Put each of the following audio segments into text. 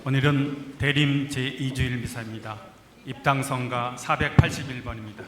오늘은 대림 제2주일 미사입니다. 입당성가 481번입니다.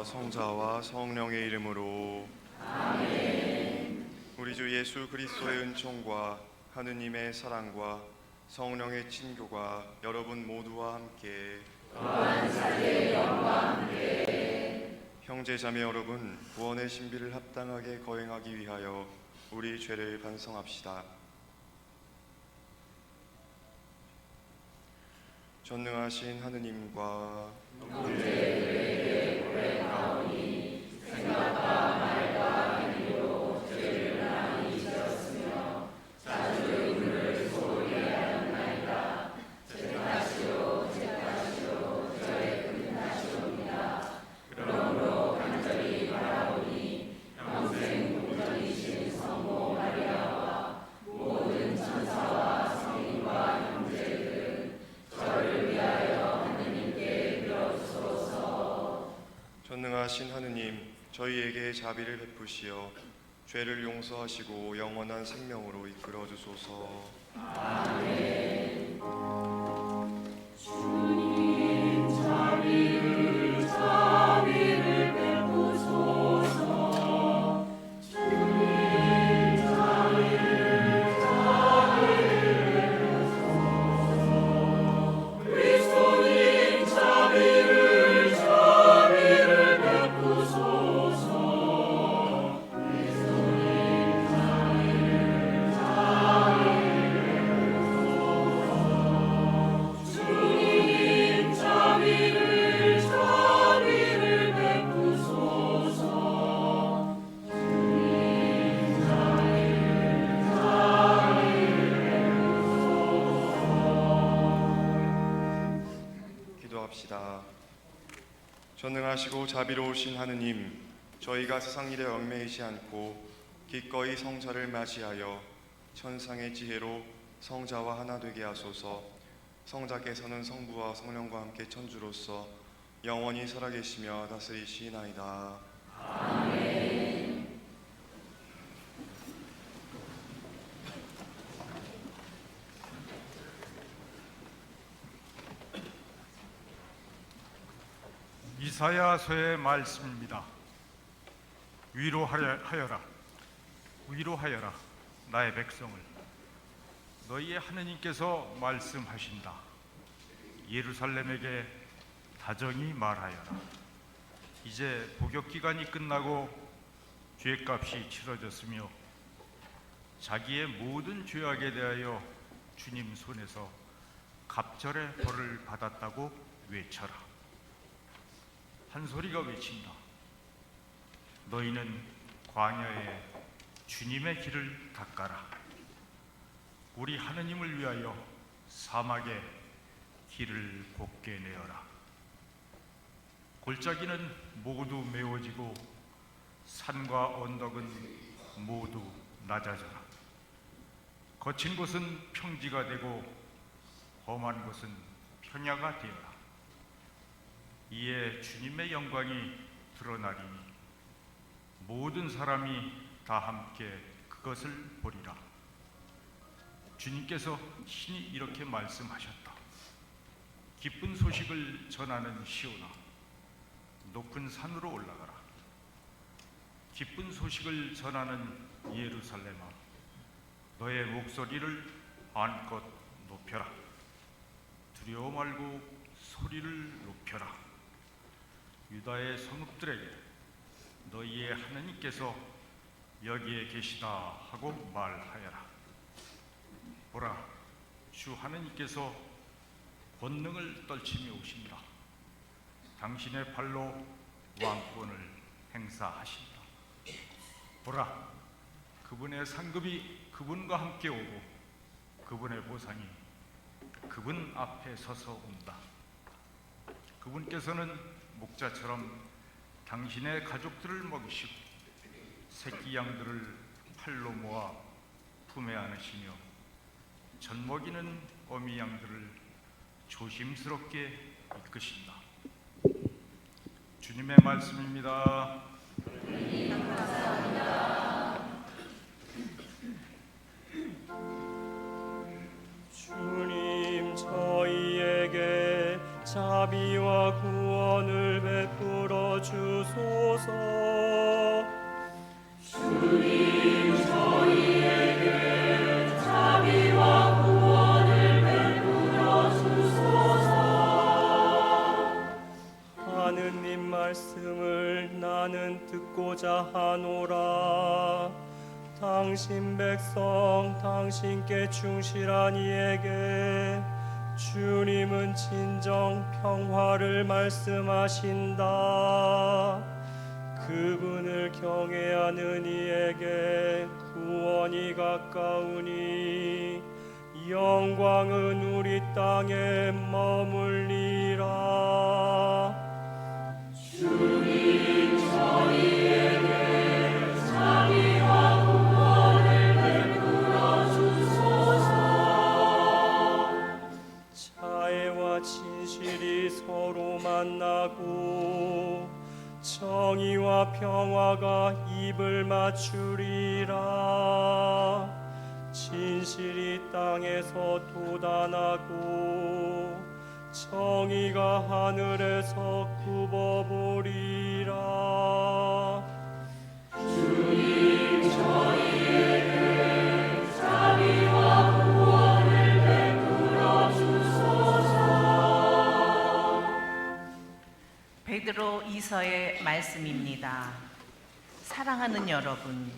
성자와 성령의 이름으로 아멘. 우리 주 예수 그리스도의 은총과 하느님의 사랑과 성령의 친교가 여러분 모두와 함께 또한 사제의 영과 함께 형제 자매 여러분, 구원의 신비를 합당하게 거행하기 위하여 우리 죄를 반성합시다. 전능하신 하느님과 생각과 말과 행위로 죄를 많이 지었으며 자주 의문을 소홀히 하였나이다. 죄하시오 저의 끝나시옵니다. 그러므로 간절히 바라오니 평생 공전이신 성모 마리아와 모든 천사와 성인과 형제들은 저를 위하여 하느님께 빌어주소서. 전능하신 하느님, 저희에게 자비를 베푸시어 죄를 용서하시고 영원한 생명으로 이끌어 주소서. 아멘. 주님 자비를 베푸소서. 주님 자비를 베푸소서. 그리스도님 자비를 베푸소서. 주님 자비를 베푸소서. 기도합시다. 전능하시고 자비로우신 하느님, 저희가 세상 일에 얽매이지 않고 기꺼이 성자를 맞이하여 천상의 지혜로 성자와 하나 되게 하소서. 성자께서는 성부와 성령과 함께 천주로서 영원히 살아계시며 다스리시나이다. 이사야서의 말씀입니다. 위로하여라, 위로하여라 나의 백성을. 너희의 하느님께서 말씀하신다. 예루살렘에게 다정히 말하여라. 이제 복역 기간이 끝나고 죄값이 치러졌으며 자기의 모든 죄악에 대하여 주님 손에서 갑절의 벌을 받았다고 외쳐라. 한 소리가 외친다. 너희는 광야에 주님의 길을 닦아라. 우리 하느님을 위하여 사막에 길을 곱게 내어라. 골짜기는 모두 메워지고 산과 언덕은 모두 낮아져라. 거친 곳은 평지가 되고 험한 곳은 평야가 되어라. 이에 주님의 영광이 드러나리니 모든 사람이 다 함께 그것을 보리라. 주님께서 친히 이렇게 말씀하셨다. 기쁜 소식을 전하는 시온아, 높은 산으로 올라가라. 기쁜 소식을 전하는 예루살렘아, 너의 목소리를 한껏 높여라. 두려워 말고 소리를 높여라. 유다의 성읍들에게 너희의 하나님께서 여기에 계시다 하고 말하여라. 보라, 주 하나님께서 권능을 떨치며 오신다. 당신의 발로 왕권을 행사하신다. 보라, 그분의 상급이 그분과 함께 오고 그분의 보상이 그분 앞에 서서 온다. 그분께서는 목자처럼 당신의 가족들을 먹이시고 새끼 양들을 팔로 모아 품에 안으시며 젖먹이는 어미 양들을 조심스럽게 이끄신다. 주님의 말씀입니다. 주님, 저희에게 자비와 구원을 베풀어 주소서. 주님, 저희에게 자비와 구원을 베풀어 주소서. 하느님 말씀을 나는 듣고자 하노라. 당신 백성, 당신께 충실한 이에게 주님은 진정 평화를 말씀하신다. 그분을 경외하는 이에게 구원이 가까우니 영광은 우리 땅에 머물리라. 주님, 저희에게 자비와 구원을 베풀어 주소서. 자애와 진실이 서로 만나고 정의와 평화가 입을 맞추리라. 진실이 땅에서 돋아나고 정의가 하늘에서 굽어보리라. 주님, 저희에게 자비와 구원을 베풀어 주소서. 베드로 2서의 말씀입니다. 사랑하는 여러분,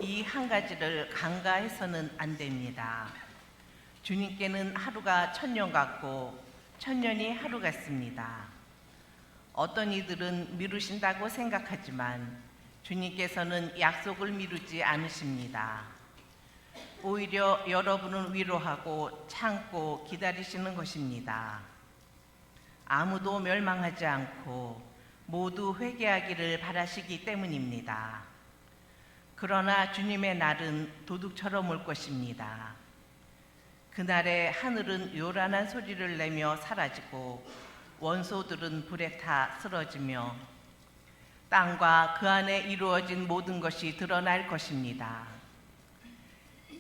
이 한 가지를 간과해서는 안 됩니다. 주님께는 하루가 천년 같고 천년이 하루 같습니다. 어떤 이들은 미루신다고 생각하지만 주님께서는 약속을 미루지 않으십니다. 오히려 여러분을 위로하고 참고 기다리시는 것입니다. 아무도 멸망하지 않고 모두 회개하기를 바라시기 때문입니다. 그러나 주님의 날은 도둑처럼 올 것입니다. 그날에 하늘은 요란한 소리를 내며 사라지고 원소들은 불에 타 쓰러지며 땅과 그 안에 이루어진 모든 것이 드러날 것입니다.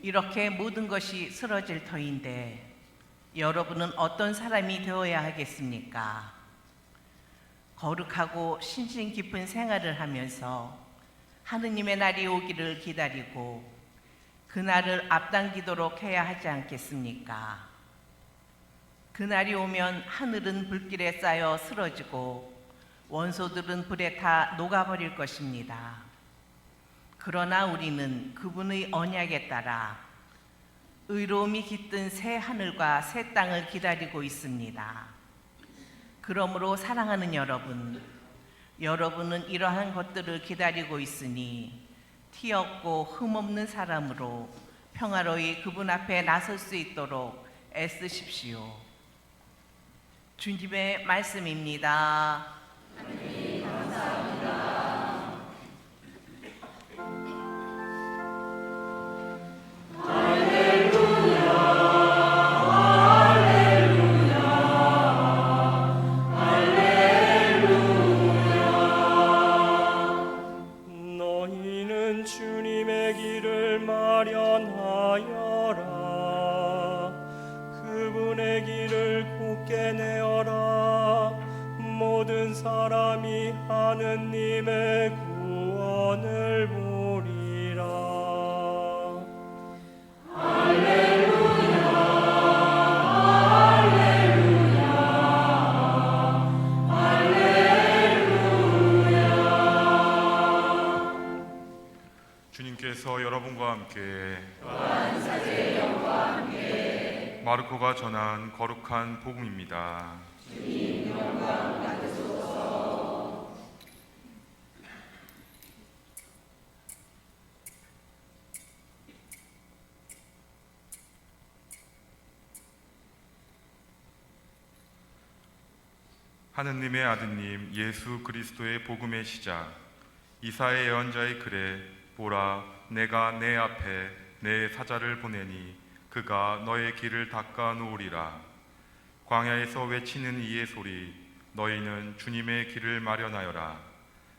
이렇게 모든 것이 쓰러질 터인데 여러분은 어떤 사람이 되어야 하겠습니까? 거룩하고 신심 깊은 생활을 하면서 하느님의 날이 오기를 기다리고 그날을 앞당기도록 해야 하지 않겠습니까? 그날이 오면 하늘은 불길에 쌓여 쓰러지고 원소들은 불에 타 녹아버릴 것입니다. 그러나 우리는 그분의 언약에 따라 의로움이 깃든 새 하늘과 새 땅을 기다리고 있습니다. 그러므로 사랑하는 여러분, 여러분은 이러한 것들을 기다리고 있으니 티 없고 흠없는 사람으로 평화로이 그분 앞에 나설 수 있도록 애쓰십시오. 주님의 말씀입니다. 하나님 감사합니다. 너희는 주님의 길을 마련하여라. 그분의 길을 곧게 내어라. 모든 사람이 하느님의 구원을 보리라. 주님께서 여러분과 함께 마르코가 전한 거룩한 복음입니다. 하느님의 아드님 예수 그리스도의 복음의 시작, 이사야 예언자의 글에 보라, 내가 내 앞에 내 사자를 보내니 그가 너의 길을 닦아 놓으리라. 광야에서 외치는 이의 소리, 너희는 주님의 길을 마련하여라.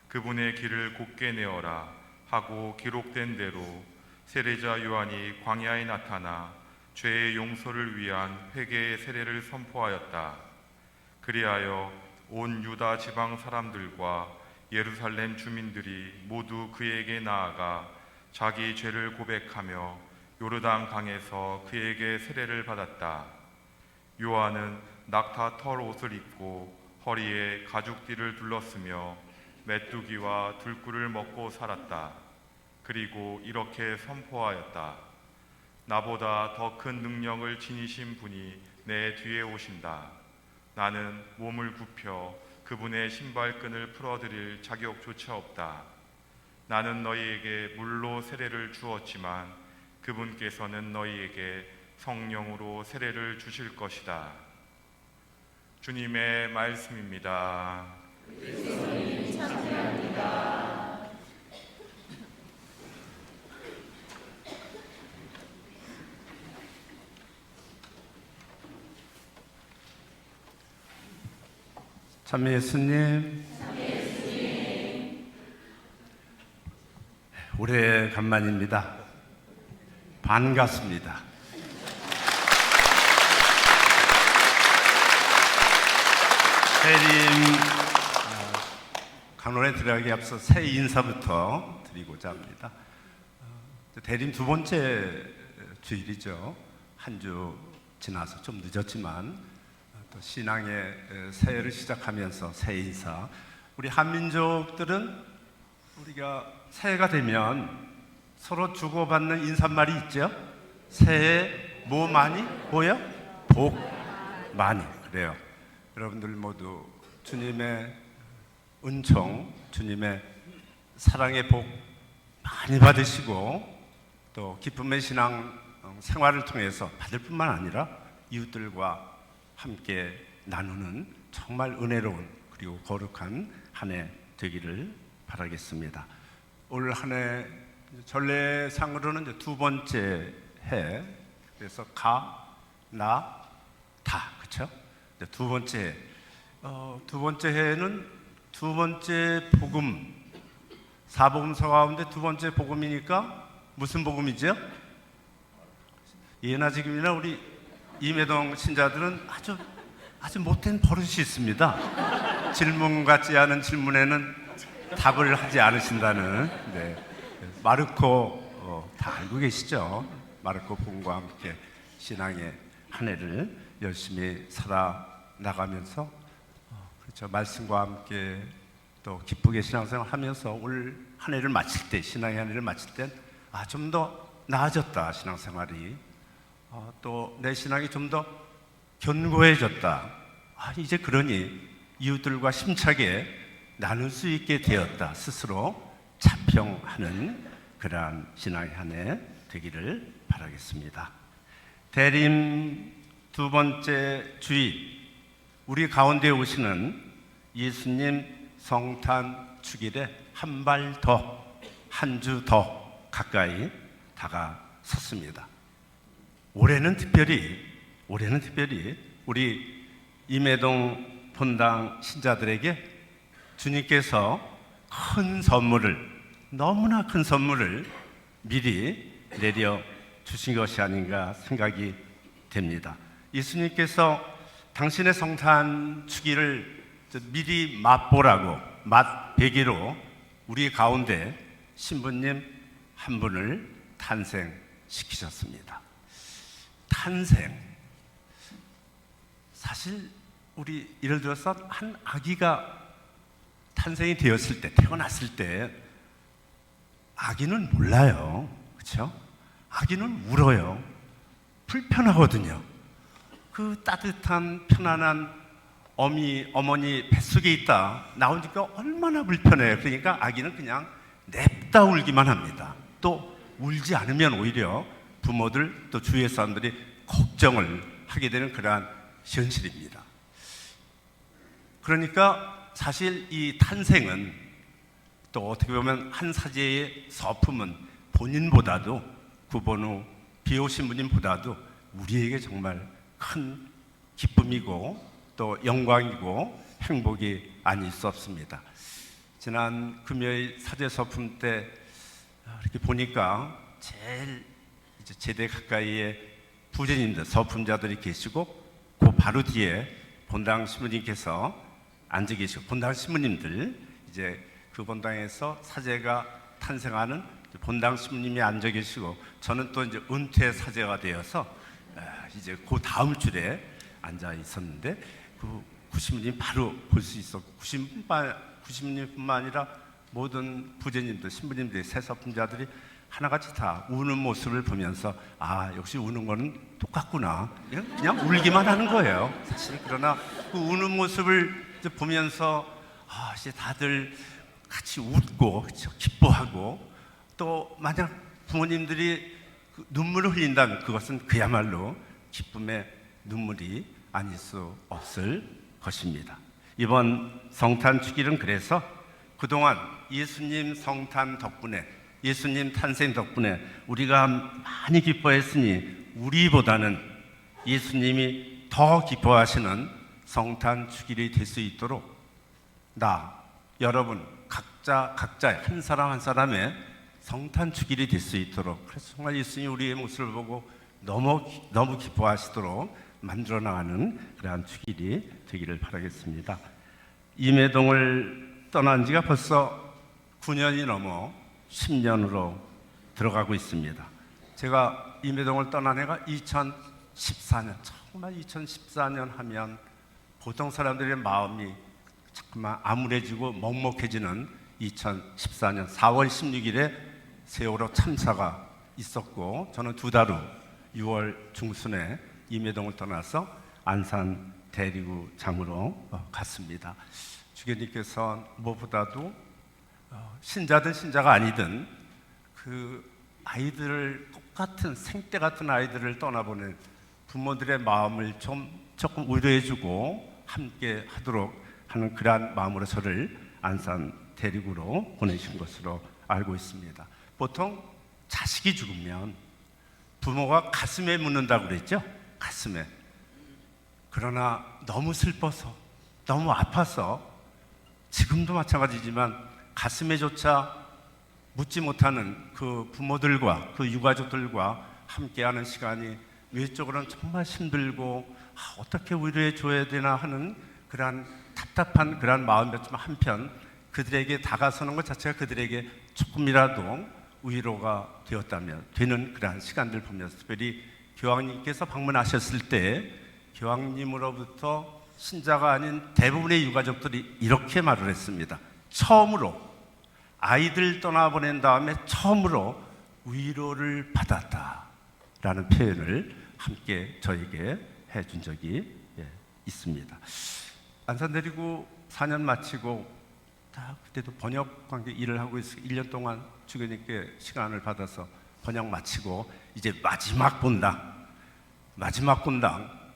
그분의 길을 곧게 내어라 하고 기록된 대로 세례자 요한이 광야에 나타나 죄의 용서를 위한 회개의 세례를 선포하였다. 그리하여 온 유다 지방 사람들과 예루살렘 주민들이 모두 그에게 나아가 자기 죄를 고백하며 요르단 강에서 그에게 세례를 받았다. 요한은 낙타 털 옷을 입고 허리에 가죽띠를 둘렀으며 메뚜기와 들꿀을 먹고 살았다. 그리고 이렇게 선포하였다. 나보다 더 큰 능력을 지니신 분이 내 뒤에 오신다. 나는 몸을 굽혀 그분의 신발끈을 풀어드릴 자격조차 없다. 나는 너희에게 물로 세례를 주었지만 그분께서는 너희에게 성령으로 세례를 주실 것이다. 주님의 말씀입니다. 그리스도님 찬양합니다. 참여 예수님, 오래간만입니다. 반갑습니다. 대림 간원에 들어가기 앞서 새 인사부터 드리고자 합니다. 대림 두 번째 주일이죠. 한 주 지나서 좀 늦었지만 또 신앙의 새해를 시작하면서 새 인사. 우리 한민족들은 우리가 새해가 되면 서로 주고받는 인사말이 있죠. 새해 뭐 많이? 뭐요? 복 많이. 그래요. 여러분들 모두 주님의 은총, 주님의 사랑의 복 많이 받으시고 또 기쁨의 신앙 생활을 통해서 받을 뿐만 아니라 이웃들과 함께 나누는 정말 은혜로운 그리고 거룩한 한 해 되기를 바라겠습니다. 올 한 해 전례상으로는 이제 두 번째 해, 그래서 나, 다. 그렇죠? 두 번째 해는 두 번째 복음, 사복음서 가운데 두 번째 복음이니까 무슨 복음이죠? 예나 지금이나 우리 임혜동 신자들은 아주 못된 버릇이 있습니다. 질문 같지 않은 질문에는 답을 하지 않으신다는. 네. 마르코 다 알고 계시죠? 마르코 복음과 함께 신앙의 한 해를 열심히 살아나가면서 그렇죠. 말씀과 함께 또 기쁘게 신앙생활 하면서 올 한 해를 마칠 때, 신앙의 한 해를 마칠 땐 좀 더 나아졌다, 신앙생활이. 또 내 신앙이 좀 더 견고해졌다. 이제 그러니 이웃들과 심차게 나눌 수 있게 되었다. 스스로 자평하는 그러한 신앙의 한 해 되기를 바라겠습니다. 대림 두 번째 주일, 우리 가운데 오시는 예수님 성탄 축일에 한 발 더, 한 주 더 가까이 다가섰습니다. 올해는 특별히 우리 임혜동 본당 신자들에게 주님께서 너무나 큰 선물을 미리 내려 주신 것이 아닌가 생각이 됩니다. 예수님께서 당신의 성탄 축일을 미리 맛배기로 우리 가운데 신부님 한 분을 탄생시키셨습니다. 사실 우리 예를 들어서 한 아기가 탄생이 되었을 때, 태어났을 때 아기는 몰라요. 그렇죠? 아기는 울어요. 불편하거든요. 그 따뜻한 편안한 어머니 뱃속에 있다 나오니까 얼마나 불편해요. 그러니까 아기는 그냥 냅다 울기만 합니다. 또 울지 않으면 오히려 부모들 또 주위의 사람들이 걱정을 하게 되는 그러한 현실입니다. 그러니까 사실 이 탄생은 또 어떻게 보면 한 사제의 서품은 본인보다도 구본우 비호 신부님보다도 우리에게 정말 큰 기쁨이고 또 영광이고 행복이 아닐 수 없습니다. 지난 금요일 사제 서품 때 이렇게 보니까 제일 이제 제대 가까이에 부제님들, 서품자들이 계시고 그 바로 뒤에 본당 신부님께서 앉아 계시고 본당 신부님들 이제 그 본당에서 사제가 탄생하는 본당 신부님이 앉아 계시고 저는 또 이제 은퇴 사제가 되어서 이제 그 다음 줄에 앉아 있었는데 그 구신부님 바로 볼 수 있었고 구신부님뿐만 아니라 모든 부제님들, 신부님들, 새서품자들이 하나같이 다 우는 모습을 보면서 역시 우는 거는 똑같구나. 그냥 울기만 하는 거예요. 사실 그러나 그 우는 모습을 보면서 이제 다들 같이 웃고 그렇죠? 기뻐하고 또 만약 부모님들이 그 눈물을 흘린다면 그것은 그야말로 기쁨의 눈물이 아닐 수 없을 것입니다. 이번 성탄 축일은 그래서 그동안 예수님 성탄 덕분에 예수님 탄생 덕분에 우리가 많이 기뻐했으니 우리보다는 예수님이 더 기뻐하시는 성탄 축일이 될 수 있도록 여러분 각자 한 사람 한 사람의 성탄 축일이 될 수 있도록 그래서 정말 예수님 우리의 모습을 보고 너무 기뻐하시도록 만들어 나가는 그러한 축일이 되기를 바라겠습니다. 임혜동을 떠난 지가 벌써 9년이 넘어 10년으로 들어가고 있습니다. 제가 임혜동을 떠난 해가 2014년, 정말 2014년 하면 보통 사람들의 마음이 자꾸만 암울해지고 먹먹해지는 2014년 4월 16일에 세월호 참사가 있었고 저는 2달 후 6월 중순에 임혜동을 떠나서 안산 대리구장으로 갔습니다. 주교님께서 무엇보다도 신자든 신자가 아니든 그 아이들을 똑같은 생때 같은 아이들을 떠나보낸 부모들의 마음을 조금 위로해주고 함께 하도록 하는 그러한 마음으로 저를 안산 대리구로 보내신 것으로 알고 있습니다. 보통 자식이 죽으면 부모가 가슴에 묻는다고 그랬죠. 가슴에. 그러나 너무 슬퍼서, 너무 아파서 지금도 마찬가지지만 가슴에조차 묻지 못하는 그 부모들과 그 유가족들과 함께하는 시간이 외적으로는 정말 힘들고 어떻게 위로해 줘야 되나 하는 그러한 답답한 그러한 마음이었지만 한편 그들에게 다가서는 것 자체가 그들에게 조금이라도 위로가 되는 그러한 시간들 보면서 특별히 교황님께서 방문하셨을 때 교황님으로부터 신자가 아닌 대부분의 유가족들이 이렇게 말을 했습니다. 처음으로 아이들 떠나보낸 다음에 처음으로 위로를 받았다라는 표현을 함께 저에게 해준 적이 있습니다. 안산 데리고 4년 마치고 그때도 번역 관계 일을 하고 있어 1년 동안 주교님께 시간을 받아서 번역 마치고 이제 마지막 본당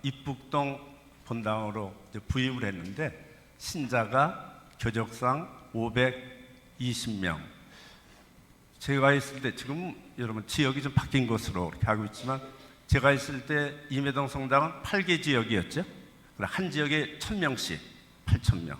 입북동 본당으로 이제 부임을 했는데 신자가 교적상 520명. 제가 있을 때 지금 여러분 지역이 좀 바뀐 것으로 이렇게 하고 있지만 제가 있을 때 임해동 성당은 8개 지역이었죠. 한 지역에 1000명씩 8,000명.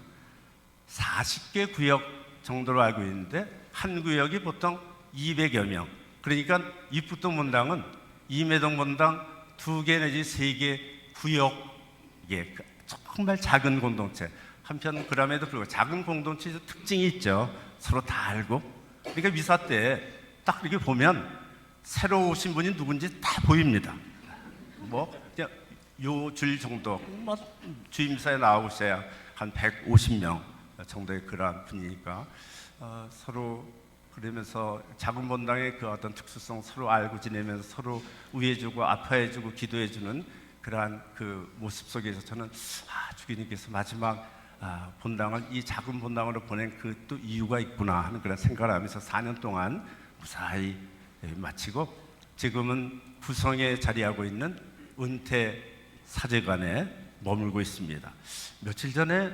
40개 구역 정도로 알고 있는데 한 구역이 보통 200여 명. 그러니까 입북동 본당은 임해동 본당 2개 내지 3개 구역에 정말 작은 공동체. 한편 그럼에도 불구하고 작은 공동체에서 특징이 있죠. 서로 다 알고. 그러니까 미사 때 딱 이렇게 보면 새로 오신 분이 누군지 다 보입니다. 뭐 그냥 요 줄 정도, 뭐 주임사에 나오셔야 한 150명 정도의 그러한 분이니까 서로 그러면서 작은 본당의 그 어떤 특수성 서로 알고 지내면서 서로 위해주고 아파해주고 기도해주는 그러한 그 모습 속에서 저는 주교님께서 마지막 본당을 이 작은 본당으로 보낸 그 또 이유가 있구나 하는 그런 생각을 하면서 4년 동안 무사히 마치고 지금은 구성에 자리하고 있는 은퇴 사제관에 머물고 있습니다. 며칠 전에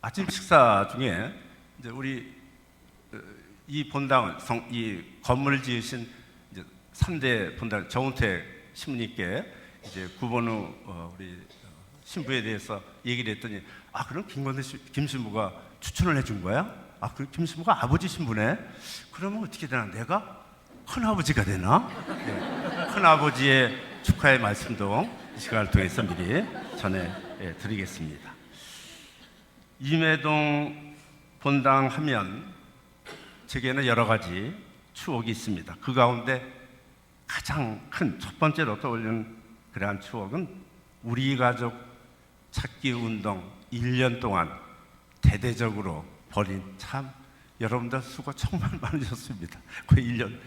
아침 식사 중에 이제 우리 이 본당을 이 건물을 지으신 이제 3대 본당 정은택 신부님께 이제 구본우 우리 신부에 대해서 얘기를 했더니 그럼 김 신부가 추천을 해준 거야? 그 김 신부가 아버지 신부네? 그러면 어떻게 되나? 내가 큰아버지가 되나? 큰아버지의 축하의 말씀도 이 시간을 통해서 미리 전해드리겠습니다. 임해동 본당 하면 제게는 여러 가지 추억이 있습니다. 그 가운데 가장 큰 첫 번째로 떠올리는 그러한 추억은 우리 가족 찾기 운동 1년 동안 대대적으로 벌인 참 여러분들 수고 정말 많으셨습니다. 그 1년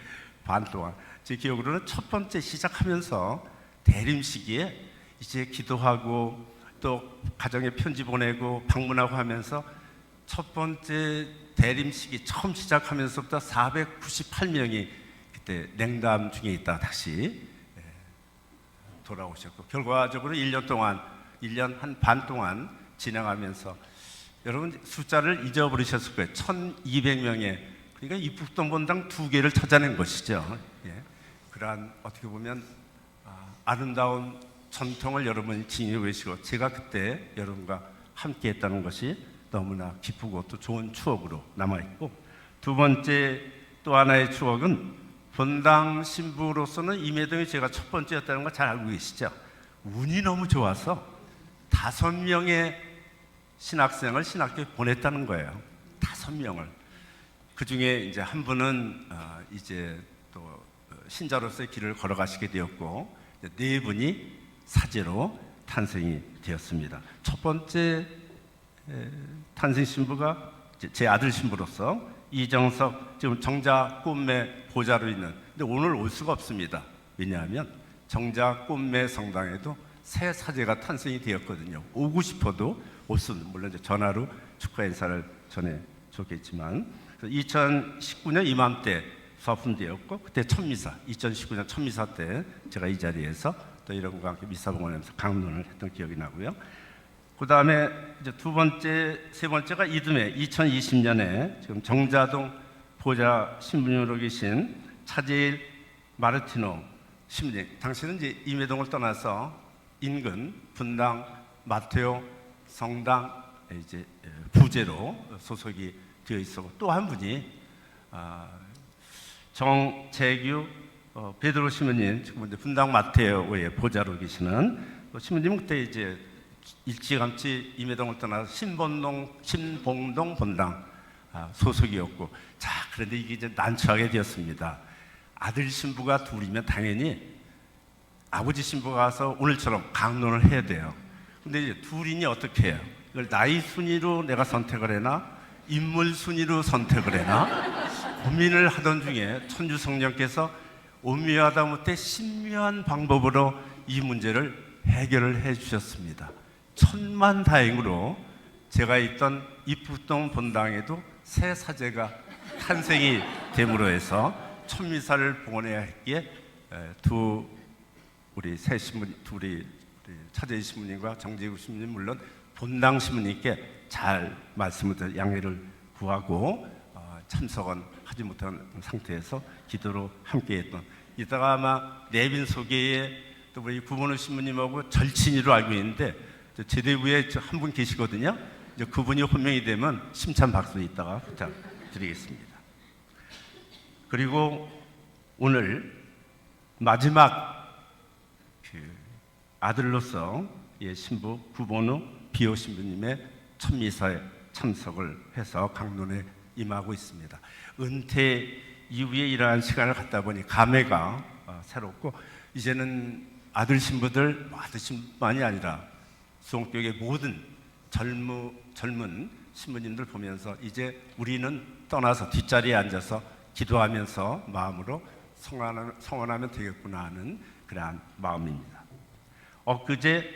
반 동안 제 기억으로는 첫 번째 시작하면서 대림 시기에 이제 기도하고 또 가정에 편지 보내고 방문하고 하면서 첫 번째 대림 시기 처음 시작하면서부터 498명이 그때 냉담 중에 있다 다시 돌아오셨고 결과적으로 1년 한 반 동안 진행하면서 여러분 숫자를 잊어버리셨을 거예요. 1200명의 그러니까 입북동 본당 2개를 찾아낸 것이죠. 그러한 어떻게 보면 아름다운 전통을 여러분이 지니고 계시고 제가 그때 여러분과 함께 했다는 것이 너무나 기쁘고 또 좋은 추억으로 남아있고 두 번째 또 하나의 추억은 본당 신부로서는 임해동이 제가 첫 번째였다는 걸 잘 알고 계시죠. 운이 너무 좋아서 5명의 신학생을 신학교에 보냈다는 거예요. 5명을. 그 중에 이제 한 분은 이제 또 신자로서의 길을 걸어가시게 되었고 4분이 사제로 탄생이 되었습니다. 첫 번째 탄생 신부가 제 아들 신부로서 이정석 지금 정자 꿈매 보좌로 있는 근데 오늘 올 수가 없습니다. 왜냐하면 정자 꿈매 성당에도 새 사제가 탄생이 되었거든요. 오고 싶어도 올 수는 물론 이제 전화로 축하 인사를 전해줬겠지만 2019년 이맘때 서fun되었고 그때 첫미사 2019년 첫미사 때 제가 이 자리에서 또 이런과 함께 미사 봉헌하면서 강론을 했던 기억이 나고요. 그 다음에 이제 세 번째가 이듬해 2020년에 지금 정자동 보좌 신부님으로 계신 차제일 마르티노 신부님, 당신은 이제 임회동을 떠나서 인근 분당 마테오 성당 이제 부제로 소속이 되어 있었고, 또 한 분이 정재규 베드로 신부님, 지금 이제 분당 마테오의 보좌로 계시는 신부님은 그때 이제 일찌감치 임회동을 떠나서 신봉동 본당 소속이었고, 자, 그런데 이게 이제 난처하게 되었습니다. 아들 신부가 둘이면 당연히 아버지 신부가 가서 오늘처럼 강론을 해야 돼요. 근데 이제 둘이니 어떻게 해요? 이걸 나이 순위로 내가 선택을 해나 인물 순위로 선택을 해나 고민을 하던 중에 천주성령께서 오묘하다 못해 신묘한 방법으로 이 문제를 해결을 해 주셨습니다. 천만다행으로 제가 있던 입북동 본당에도 새 사제가 탄생이 됨으로 해서 천미사를 봉헌해야 했기에 우리 새 신부님, 우리 차재희 신부님과 정재구 신부님, 물론 본당 신부님께 잘 말씀을 양해를 구하고 참석은 하지 못한 상태에서 기도로 함께했던, 이따가 아마 내빈 소개에 또 우리 구본우 신부님하고 절친이로 알고 있는데 제대부에 한 분 계시거든요. 이제 그분이 호명이 되면 심찬 박수 이따가 부탁드리겠습니다. 그리고 오늘 마지막 아들로서 신부 구본우 비호 신부님의 천미사에 참석을 해서 강론에 임하고 있습니다. 은퇴 이후에 이러한 시간을 갖다 보니 감회가 새롭고, 이제는 아들 신부들, 아들 신부만이 아니라 수홍교육의 모든 젊은 신부님들 보면서 이제 우리는 떠나서 뒷자리에 앉아서 기도하면서 마음으로 성원하면 되겠구나 하는 그러한 마음입니다. 엊그제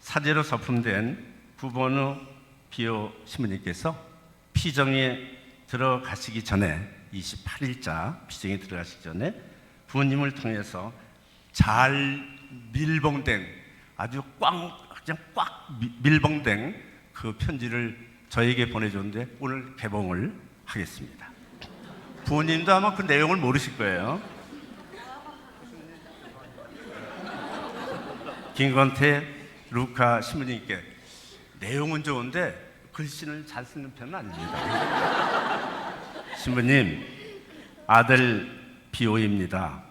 사제로 서품된 구본우 비호 신부님께서 피정에 들어가시기 전에 28일자 피정에 들어가시기 전에 부모님을 통해서 잘 밀봉된, 아주 그냥 꽉 밀봉된 그 편지를 저에게 보내줬는데 오늘 개봉을 하겠습니다. 부모님도 아마 그 내용을 모르실 거예요. 김건태 루카 신부님께 내용은 좋은데 글씨는 잘 쓰는 편은 아닙니다. 신부님, 아들 비호입니다.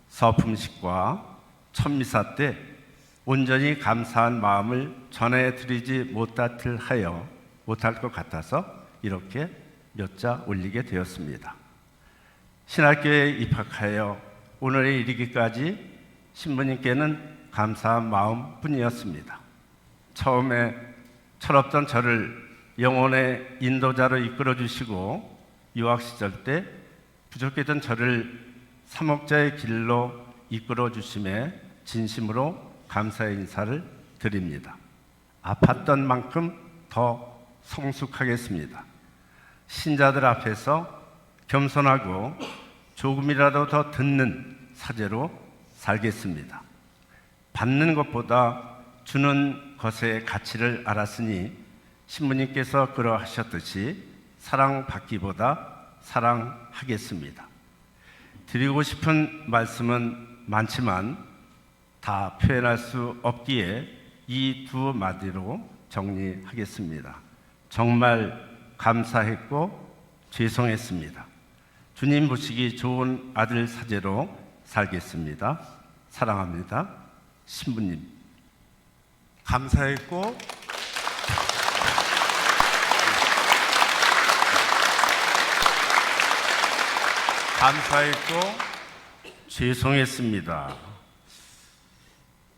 서품식과 천미사 때 온전히 감사한 마음을 전해드리지 못할 것 같아서 이렇게 몇 자 올리게 되었습니다. 신학교에 입학하여 오늘에 이르기까지 신부님께는 감사한 마음뿐이었습니다. 처음에 철없던 저를 영혼의 인도자로 이끌어 주시고 유학 시절 때 부족했던 저를 사목자의 길로 이끌어 주심에 진심으로 감사의 인사를 드립니다. 아팠던 만큼 더 성숙하겠습니다. 신자들 앞에서 겸손하고 조금이라도 더 듣는 사제로 살겠습니다. 받는 것보다 주는 것의 가치를 알았으니 신부님께서 그러하셨듯이 사랑받기보다 사랑하겠습니다. 드리고 싶은 말씀은 많지만 다 표현할 수 없기에 이 두 마디로 정리하겠습니다. 정말 감사했고 죄송했습니다. 주님 보시기 좋은 아들 사제로 살겠습니다. 사랑합니다. 신부님. 감사했고 죄송했습니다.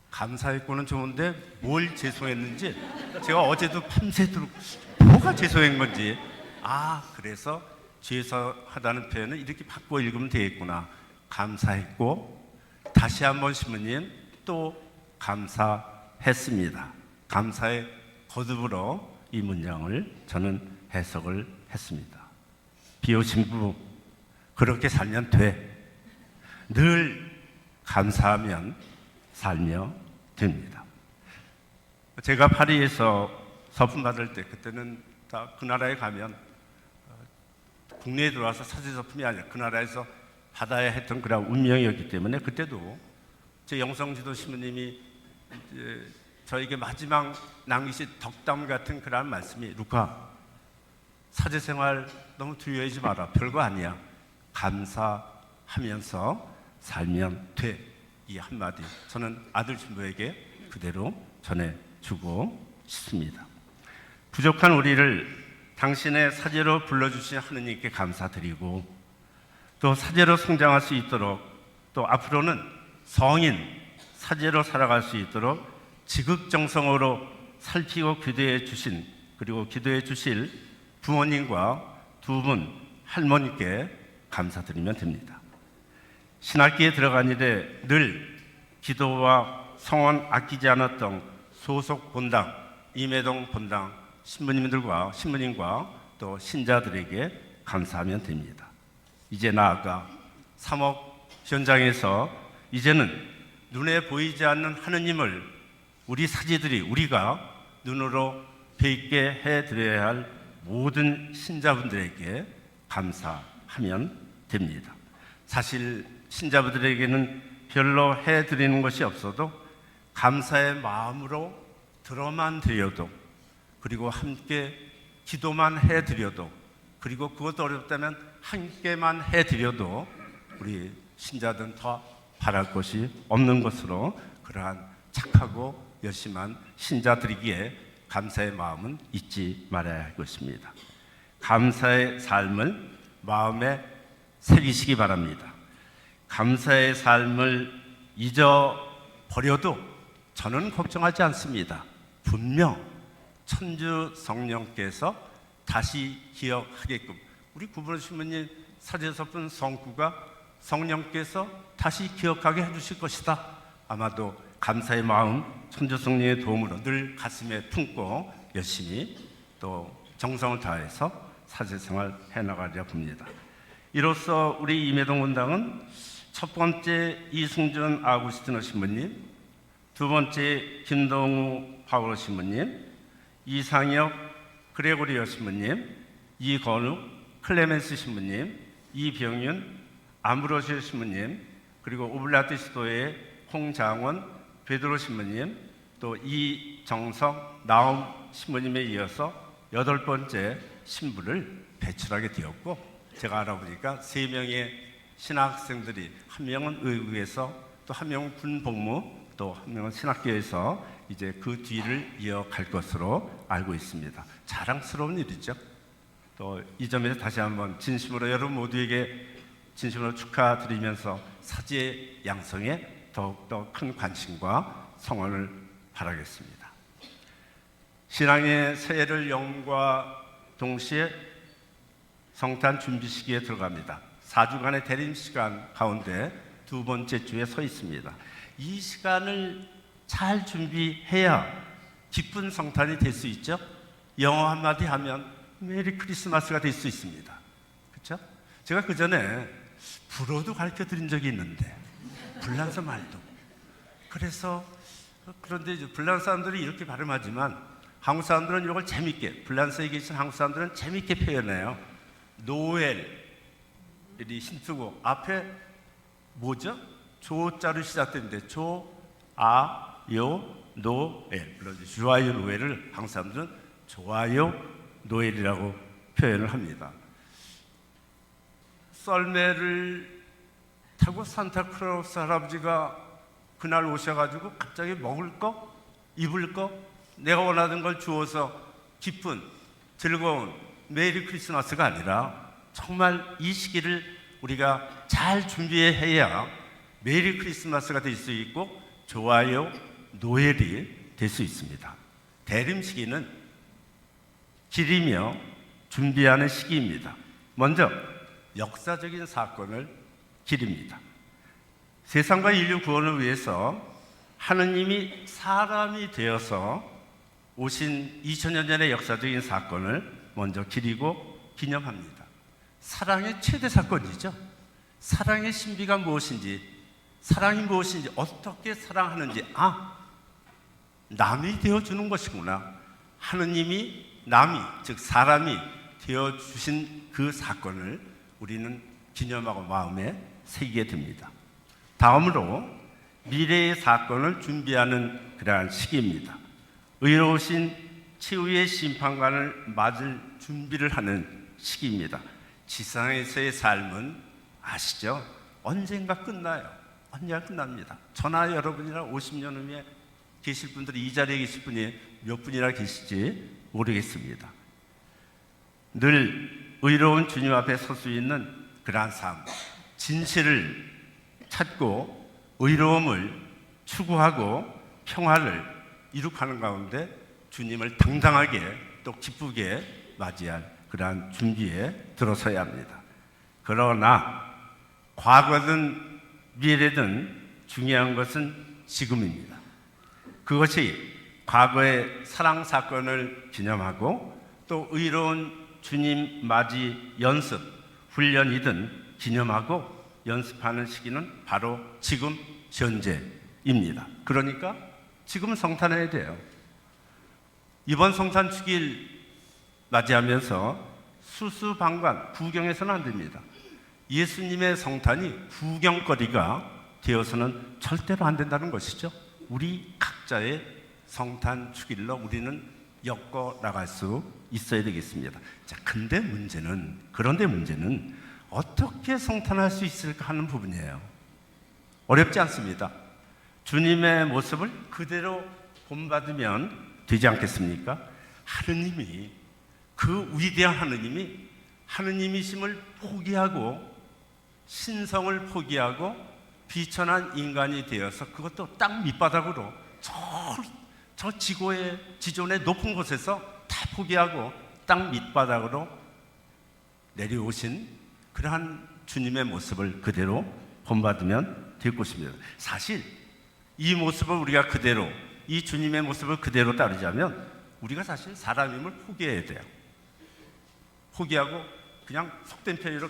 감사했고는 좋은데 뭘 죄송했는지 제가 어제도 밤새도록 뭐가 죄송한 건지, 그래서 죄송하다는 표현을 이렇게 바꿔 읽으면 되겠구나. 감사했고, 다시 한번 신부님 또 감사했습니다. 감사의 거듭으로 이 문장을 저는 해석을 했습니다. 비호 신부, 그렇게 살면 돼. 늘 감사하면 살며 됩니다. 제가 파리에서 서품 받을 때, 그때는 다 그 나라에 가면 국내에 들어와서 사제 서품이 아니라 그 나라에서 받아야 했던 그런 운명이었기 때문에 그때도 제 영성지도 신부님이 이제 저에게 마지막 남기신 덕담 같은 그런 말씀이 루카 사제생활 너무 두려워하지 마라. 별거 아니야. 감사하면서 살면 돼. 이 한마디 저는 아들 신부에게 그대로 전해주고 싶습니다. 부족한 우리를 당신의 사제로 불러주신 하느님께 감사드리고 또 사제로 성장할 수 있도록 또 앞으로는 성인 사제로 살아갈 수 있도록 지극정성으로 살피고 기도해 주신 그리고 기도해 주실 부모님과 두 분 할머니께 감사드리면 됩니다. 신학기에 들어간 이래 늘 기도와 성원 아끼지 않았던 소속 본당, 임해동 본당 신부님과 또 신자들에게 감사하면 됩니다. 이제 나아가 3억 현장에서 이제는 눈에 보이지 않는 하느님을 우리 사제들이 우리가 눈으로 뵙게 해드려야 할 모든 신자분들에게 감사하면 됩니다. 사실 신자분들에게는 별로 해드리는 것이 없어도 감사의 마음으로 들어만 드려도 그리고 함께 기도만 해드려도 그리고 그것도 어렵다면 함께만 해드려도 우리 신자들은 더 바랄 것이 없는 것으로 그러한 착하고 열심한 신자들이기에 감사의 마음은 잊지 말아야 할 것입니다. 감사의 삶을 마음에 새기시기 바랍니다. 감사의 삶을 잊어버려도 저는 걱정하지 않습니다. 분명 천주 성령께서 다시 기억하게끔 우리 구본호 신부님 사제서분 성구가 성령께서 다시 기억하게 해주실 것이다. 아마도 감사의 마음 천주 성령의 도움으로 늘 가슴에 품고 열심히 또 정성을 다해서 사제생활 해나가려 봅니다. 이로써 우리 임해동 본당은 첫 번째 이승준 아구스티노 신부님, 두 번째 김동우 파울로 신부님, 이상혁 그레고리오 신부님, 이건욱 클레멘스 신부님, 이병윤 아므로시 신부님, 그리고 오블라트 시도의 홍장원 베드로 신부님, 또 이정석 나움 신부님에 이어서 8번째 신부를 배출하게 되었고 제가 알아보니까 3명의 신학생들이 한 명은 의국에서 또 한 명은 군복무 또 한 명은 신학교에서 이제 그 뒤를 이어갈 것으로 알고 있습니다. 자랑스러운 일이죠. 또 이 점에서 다시 한번 진심으로 여러분 모두에게 진심으로 축하드리면서 사제 양성에 더욱더 큰 관심과 성원을 바라겠습니다. 신앙의 새해를 영과 동시에 성탄 준비 시기에 들어갑니다. 4주간의 대림 시간 가운데 두 번째 주에 서 있습니다. 이 시간을 잘 준비해야 기쁜 성탄이 될 수 있죠. 영어 한마디 하면 메리 크리스마스가 될 수 있습니다. 그렇죠? 제가 그 전에 불어도 가르쳐 드린 적이 있는데 불란서 말도. 그래서 그런데 이제 불란서 사람들이 이렇게 발음하지만 한국 사람들은 이걸 재밌게 불란서에 계신 한국 사람들은 재밌게 표현해요. 노엘이 힘쓰고 앞에 뭐죠? 조자로 시작되는데 조, 아, 요, 노엘. 물론 주아요 노엘을 한국 사람들은 좋아요 노엘이라고 표현을 합니다. 썰매를 타고 산타크로스 할아버지가 그날 오셔가지고 갑자기 먹을 거, 입을 거, 내가 원하는 걸 주어서 기쁜, 즐거운 메리 크리스마스가 아니라 정말 이 시기를 우리가 잘 준비해야 메리 크리스마스가 될 수 있고 좋아요 노엘이 될 수 있습니다. 대림 시기는 기리며 준비하는 시기입니다. 먼저 역사적인 사건을 기립니다. 세상과 인류 구원을 위해서 하느님이 사람이 되어서 오신 2000년 전의 역사적인 사건을 먼저 기리고 기념합니다. 사랑의 최대 사건이죠. 사랑의 신비가 무엇인지, 사랑이 무엇인지, 어떻게 사랑하는지, 남이 되어주는 것이구나. 하느님이 남이, 즉 사람이 되어주신 그 사건을 우리는 기념하고 마음에 새기게 됩니다. 다음으로 미래의 사건을 준비하는 그러한 시기입니다. 의로우신 최후의 심판관을 맞을 준비를 하는 시기입니다. 지상에서의 삶은 아시죠? 언젠가 끝나요. 언젠가 끝납니다. 저나 여러분이나 50년 후에 계실 분들이 이 자리에 계실 분이 몇 분이나 계실지 모르겠습니다. 늘 의로운 주님 앞에 설 수 있는 그러한 삶, 진실을 찾고 의로움을 추구하고 평화를 이룩하는 가운데 주님을 당당하게 또 기쁘게 맞이할 그러한 준비에 들어서야 합니다. 그러나 과거든 미래든 중요한 것은 지금입니다. 그것이 과거의 사랑 사건을 기념하고 또 의로운 주님 맞이 연습, 훈련이든 기념하고 연습하는 시기는 바로 지금 현재입니다. 그러니까 지금 성탄해야 돼요. 이번 성탄 주기를 맞이하면서 수수방관, 구경해서는 안 됩니다. 예수님의 성탄이 구경거리가 되어서는 절대로 안 된다는 것이죠. 우리 각자의 성탄 주길로 우리는 엮어 나갈 수 있어야 되겠습니다. 자, 그런데 문제는 어떻게 성탄할 수 있을까 하는 부분이에요. 어렵지 않습니다. 주님의 모습을 그대로 본받으면 되지 않겠습니까? 하느님이, 그 위대한 하느님이 하느님이심을 포기하고 신성을 포기하고 비천한 인간이 되어서 그것도 땅 밑바닥으로 저 지구의 지존의 높은 곳에서 다 포기하고 땅 밑바닥으로 내려오신 그러한 주님의 모습을 그대로 본받으면 될 것입니다. 사실 이 모습을 우리가 그대로, 이 주님의 모습을 그대로 따르자면 우리가 사실 사람임을 포기해야 돼요. 포기하고 그냥 속된 편의로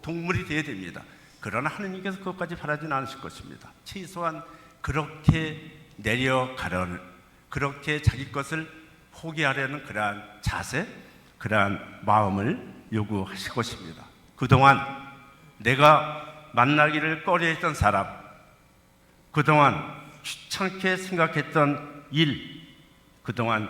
동물이 되어야 됩니다. 그러나 하느님께서 그것까지 바라지는 않으실 것입니다. 최소한 그렇게 내려가려는, 그렇게 자기 것을 포기하려는 그러한 자세, 그러한 마음을 요구하실 것입니다. 그동안 내가 만나기를 꺼려했던 사람, 그동안 귀찮게 생각했던 일, 그동안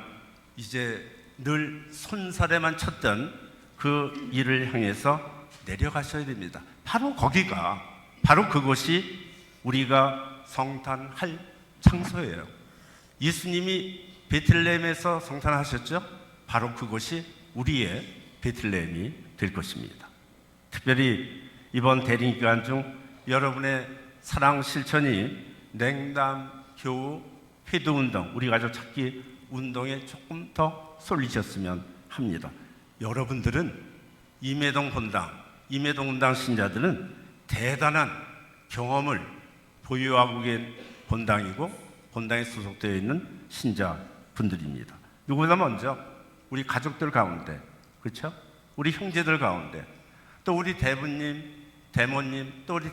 이제 늘 손살에만 쳤던 그 일을 향해서 내려가셔야 됩니다. 바로 거기가, 바로 그것이 우리가 성탄할 장소예요. 예수님이 베들레헴에서 성탄하셨죠? 바로 그것이 우리의 베들레헴이 될 것입니다. 특별히 이번 대림 기간 중 여러분의 사랑 실천이 냉담, 교우, 회도 운동, 우리 가족 찾기 운동에 조금 더 쏠리셨으면 합니다. 여러분들은 임해동 본당 신자들은 대단한 경험을 보유하고 계신 본당이고 본당에 소속되어 있는 신자분들입니다. 누구보다 먼저 우리 가족들 가운데, 그렇죠? 우리 형제들 가운데, 또 우리 대부님, 대모님, 또 우리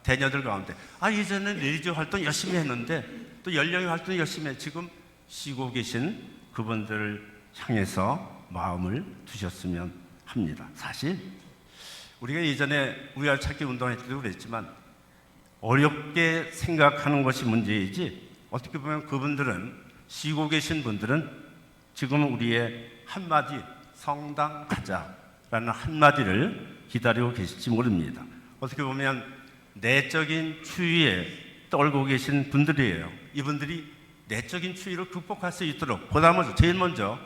대녀들 가운데, 예전에 레이저 활동 열심히 했는데 또 연령의 활동 열심히 해. 지금 쉬고 계신 그분들을 향해서 마음을 두셨으면 합니다. 사실 우리가 예전에 우리가 찾기 운동할 때도 그랬지만 어렵게 생각하는 것이 문제이지, 어떻게 보면 그분들은, 쉬고 계신 분들은 지금 우리의 한마디 성당 가자라는 한마디를 기다리고 계실지 모릅니다. 어떻게 보면 내적인 추위에 떨고 계신 분들이에요. 이분들이 내적인 추위를 극복할 수 있도록 보다 먼저, 제일 먼저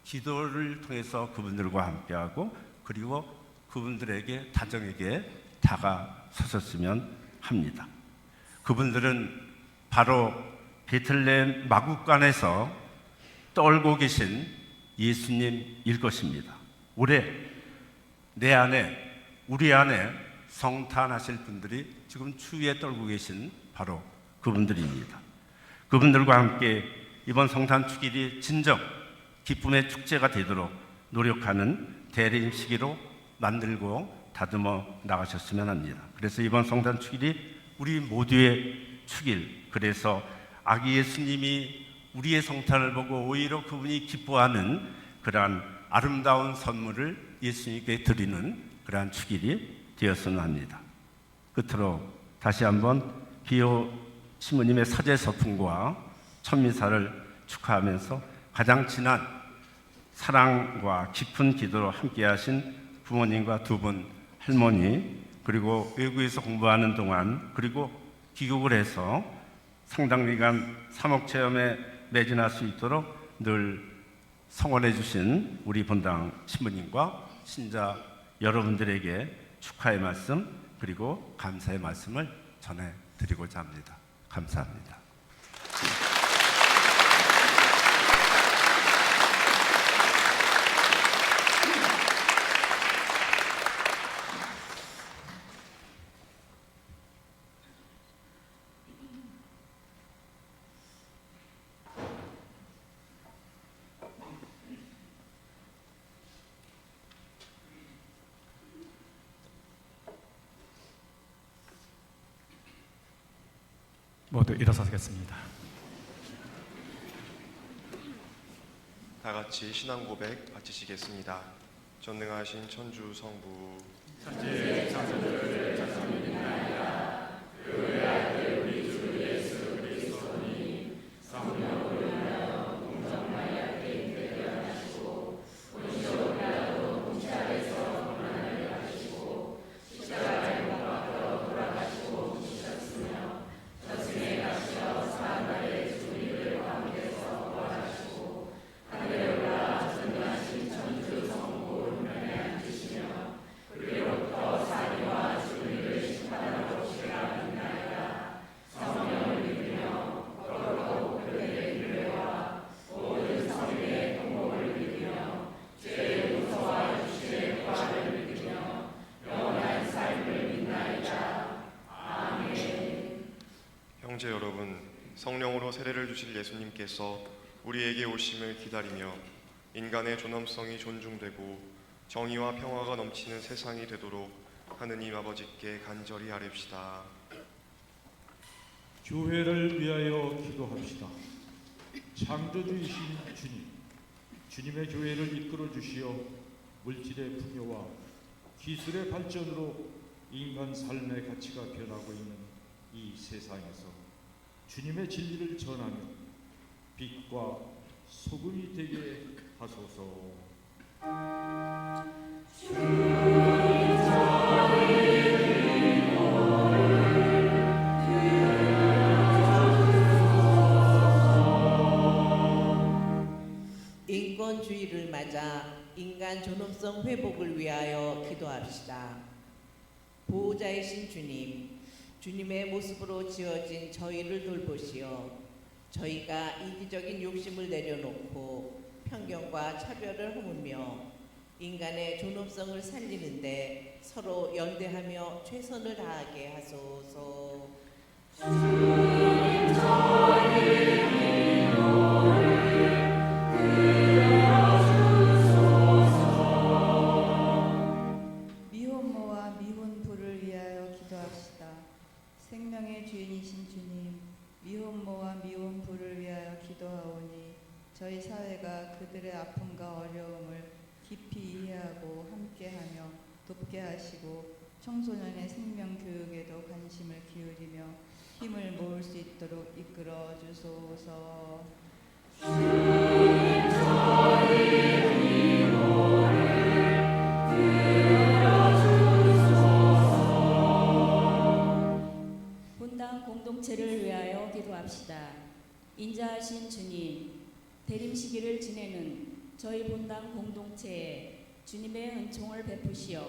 기도를 통해서 그분들과 함께하고, 그리고 그분들에게, 다정에게 다가서셨으면 합니다. 그분들은 바로 베들레헴 마구간에서 떨고 계신 예수님일 것입니다. 올해 내 안에, 우리 안에 성탄하실 분들이 지금 추위에 떨고 계신 바로 그분들입니다. 그분들과 함께 이번 성탄 축일이 진정 기쁨의 축제가 되도록 노력하는 대림 시기로 만들고 다듬어 나가셨으면 합니다. 그래서 이번 성탄 축일이 우리 모두의 축일, 그래서 아기 예수님이 우리의 성탄을 보고 오히려 그분이 기뻐하는 그러한 아름다운 선물을 예수님께 드리는 그러한 축일이 되었으면 합니다. 끝으로 다시 한번 비오 신부님의 사제 서품과 천미사를 축하하면서 가장 진한 사랑과 깊은 기도로 함께하신 부모님과 두 분 할머니, 그리고 외국에서 공부하는 동안 그리고 귀국을 해서 상당 기간 사목체험에 매진할 수 있도록 늘 성원해 주신 우리 본당 신부님과 신자 여러분들에게 축하의 말씀 그리고 감사의 말씀을 전해드리고자 합니다. 감사합니다. 모두 일어서겠습니다. 다 같이 신앙 고백 바치시겠습니다. 전능하신 천주 성부 형제 여러분, 성령으로 세례를 주실 예수님께서 우리에게 오심을 기다리며 인간의 존엄성이 존중되고 정의와 평화가 넘치는 세상이 되도록 하느님 아버지께 간절히 아뢰옵시다. 교회를 위하여 기도합시다. 창조주이신 주님, 주님의 교회를 이끌어 주시어 물질의 풍요와 기술의 발전으로 인간 삶의 가치가 변하고 있는 이 세상에서 주님의 진리를 전하며 빛과 소금이 되게 하소서. 인권주의를 맞아 인간 존엄성 회복을 위하여 기도합시다. 보호자이신 주님, 주님의 모습으로 지어진 저희를 돌보시어 저희가 이기적인 욕심을 내려놓고 편견과 차별을 허물며 인간의 존엄성을 살리는데 서로 연대하며 최선을 다하게 하소서. 미혼모와 미혼부를 위하여 기도합시다. 생명의 주인이신 주님, 미혼모와 미혼부를 위하여 기도하오니 저희 사회가 그들의 아픔과 어려움을 깊이 이해하고 함께하며 돕게 하시고 청소년의 생명 교육에도 관심을 기울이며 힘을 모을 수 있도록 이끌어 주소서. 본당 공동체를 위하여 기도합시다. 인자하신 주님, 대림 시기를 지내는 저희 본당 공동체에 주님의 은총을 베푸시어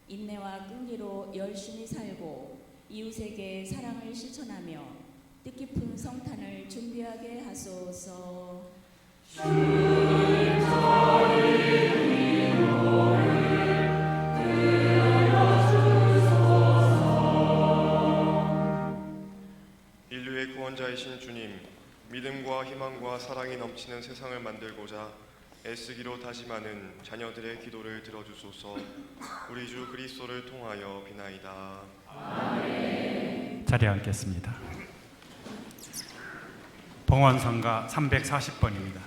인내와 끈기로 열심히 살고 이웃에게 사랑을 실천하며 뜻깊은 성탄을 준비하게 하소서. 인류의 구원자이신 주님, 믿음과 희망과 사랑이 넘치는 세상을 만들고자 애쓰기로 다짐하는 자녀들의 기도를 들어주소서. 우리 주 그리스도를 통하여 비나이다. 아멘. 자리에 앉겠습니다. 봉헌성가 340번입니다.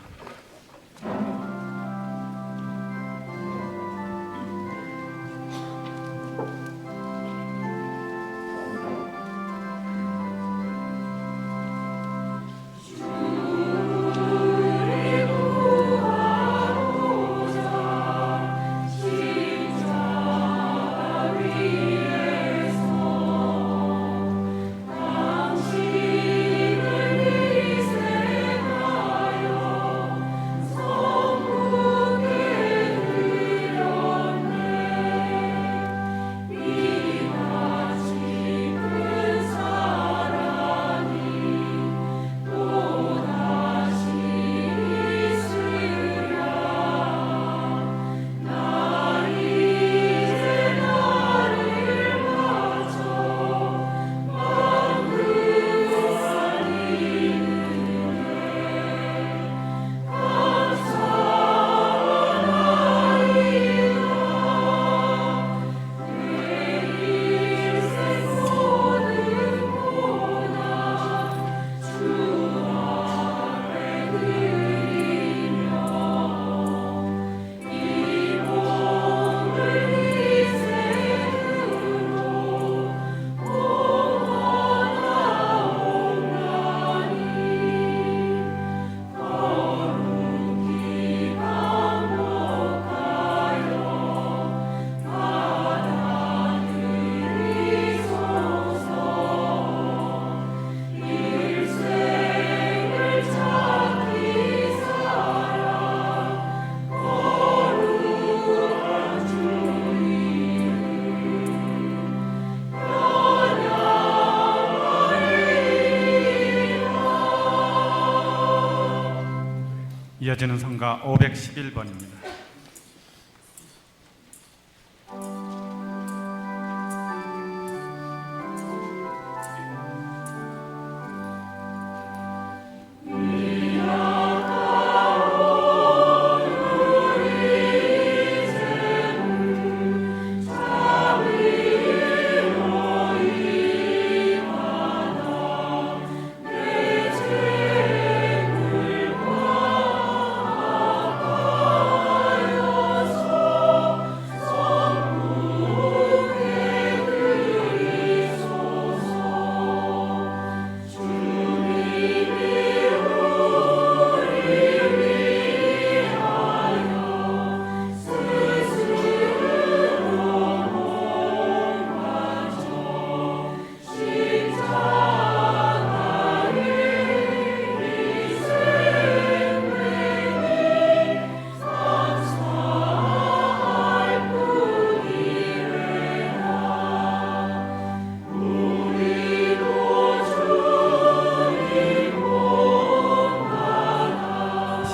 이어지는 성가 511번입니다.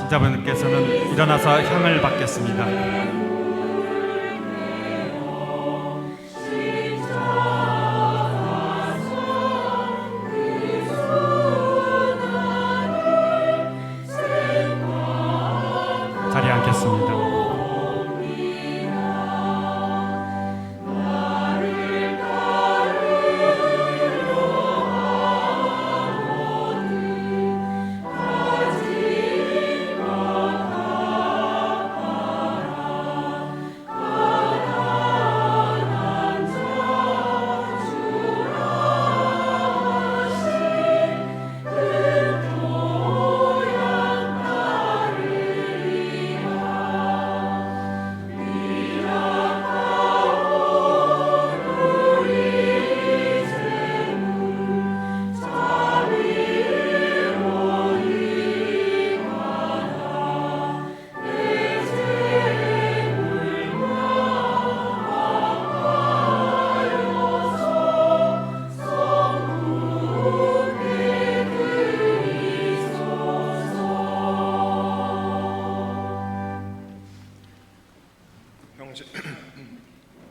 신자분께서는 일어나서 향을 받겠습니다. 자리에 앉겠습니다.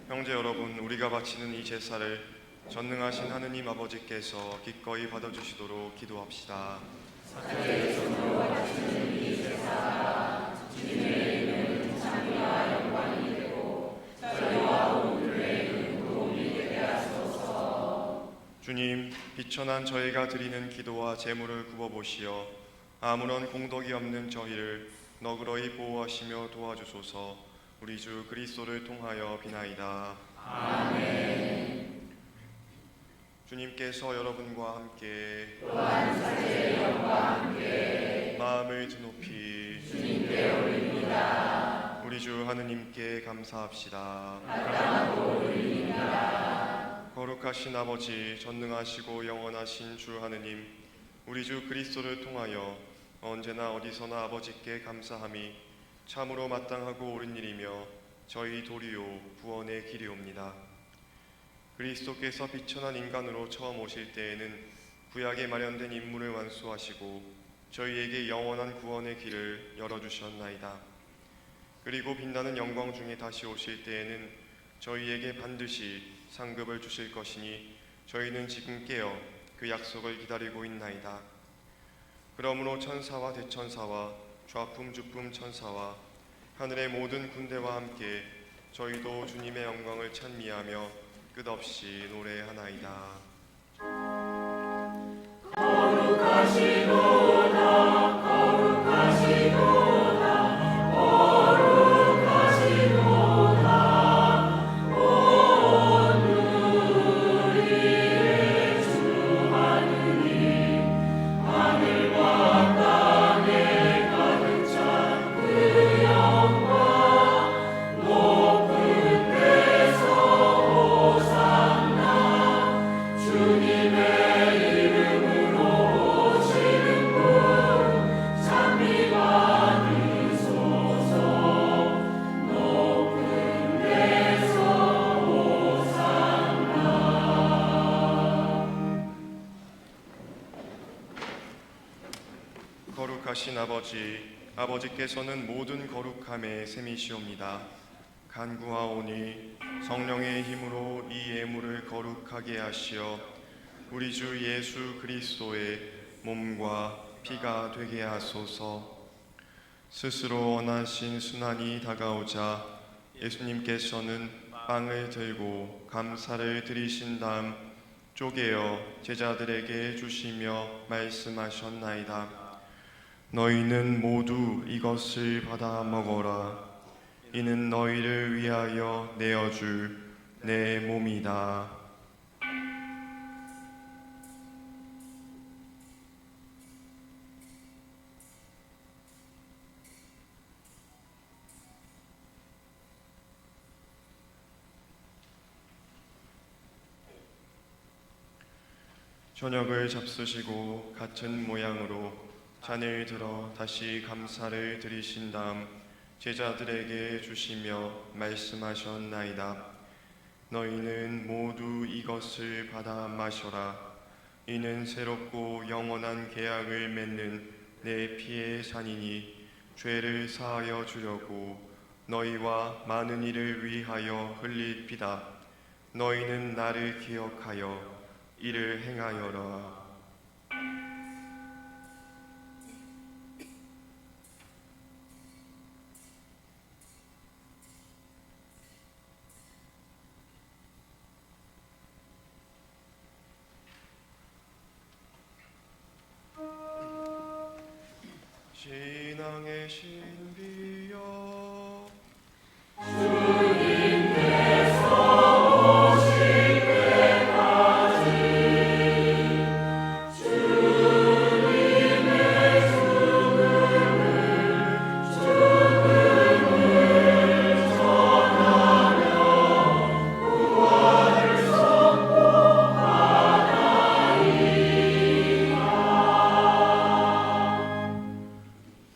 형제 여러분, 우리가 바치는 이 제사를 전능하신 하느님 아버지께서 기꺼이 받아주시도록 기도합시다. 주님, 비천한 저희가 드리는 기도와 제물을 굽어보시어 아무런 공덕이 없는 저희를 너그러이 보호하시며 도와주소서. 우리 주 그리스도를 통하여 비나이다. 아멘. 주님께서 여러분과 함께 또한 사제의 영과 함께 마음을 드높이 주님께 올립니다. 우리 주 하느님께 감사합시다. 마땅하고 올립니다. 거룩하신 아버지, 전능하시고 영원하신 주 하느님, 우리 주 그리스도를 통하여 언제나 어디서나 아버지께 감사함이 참으로 마땅하고 옳은 일이며 저희 도리요 구원의 길이옵니다. 그리스도께서 비천한 인간으로 처음 오실 때에는 구약에 마련된 임무를 완수하시고 저희에게 영원한 구원의 길을 열어주셨나이다. 그리고 빛나는 영광 중에 다시 오실 때에는 저희에게 반드시 상급을 주실 것이니 저희는 지금 깨어 그 약속을 기다리고 있나이다. 그러므로 천사와 대천사와 좌품주품 천사와 하늘의 모든 군대와 함께 저희도 주님의 영광을 찬미하며 끝없이 노래하나이다. 거룩하시도다, 거룩하시도다, 거룩하시도다. 온 우리의 주 하느님, 하늘과 땅에 가득 찬 그 영광, 높은 데서 호산나. 주님의 이름으로 오시는 분 찬미 받으소서. 높은 데서 호산나. 거룩하신 아버지, 아버지께서는 모든 거룩함의 셈이시옵니다. 간구하오니 성령의 힘으로 이 예물을 거룩하게 하시어 우리 주 예수 그리스도의 몸과 피가 되게 하소서. 스스로 원하신 순환이 다가오자 예수님께서는 빵을 들고 감사를 드리신 다음 쪼개어 제자들에게 주시며 말씀하셨나이다. 너희는 모두 이것을 받아 먹어라. 이는 너희를 위하여 내어줄 내 몸이다. 저녁을 잡수시고 같은 모양으로 잔을 들어 다시 감사를 드리신 다음 제자들에게 주시며 말씀하셨나이다. 너희는 모두 이것을 받아 마셔라. 이는 새롭고 영원한 계약을 맺는 내 피의 잔이니 죄를 사하여 주려고 너희와 많은 이를 위하여 흘릴 피다. 너희는 나를 기억하여 이를 행하여라. 신앙의 신비여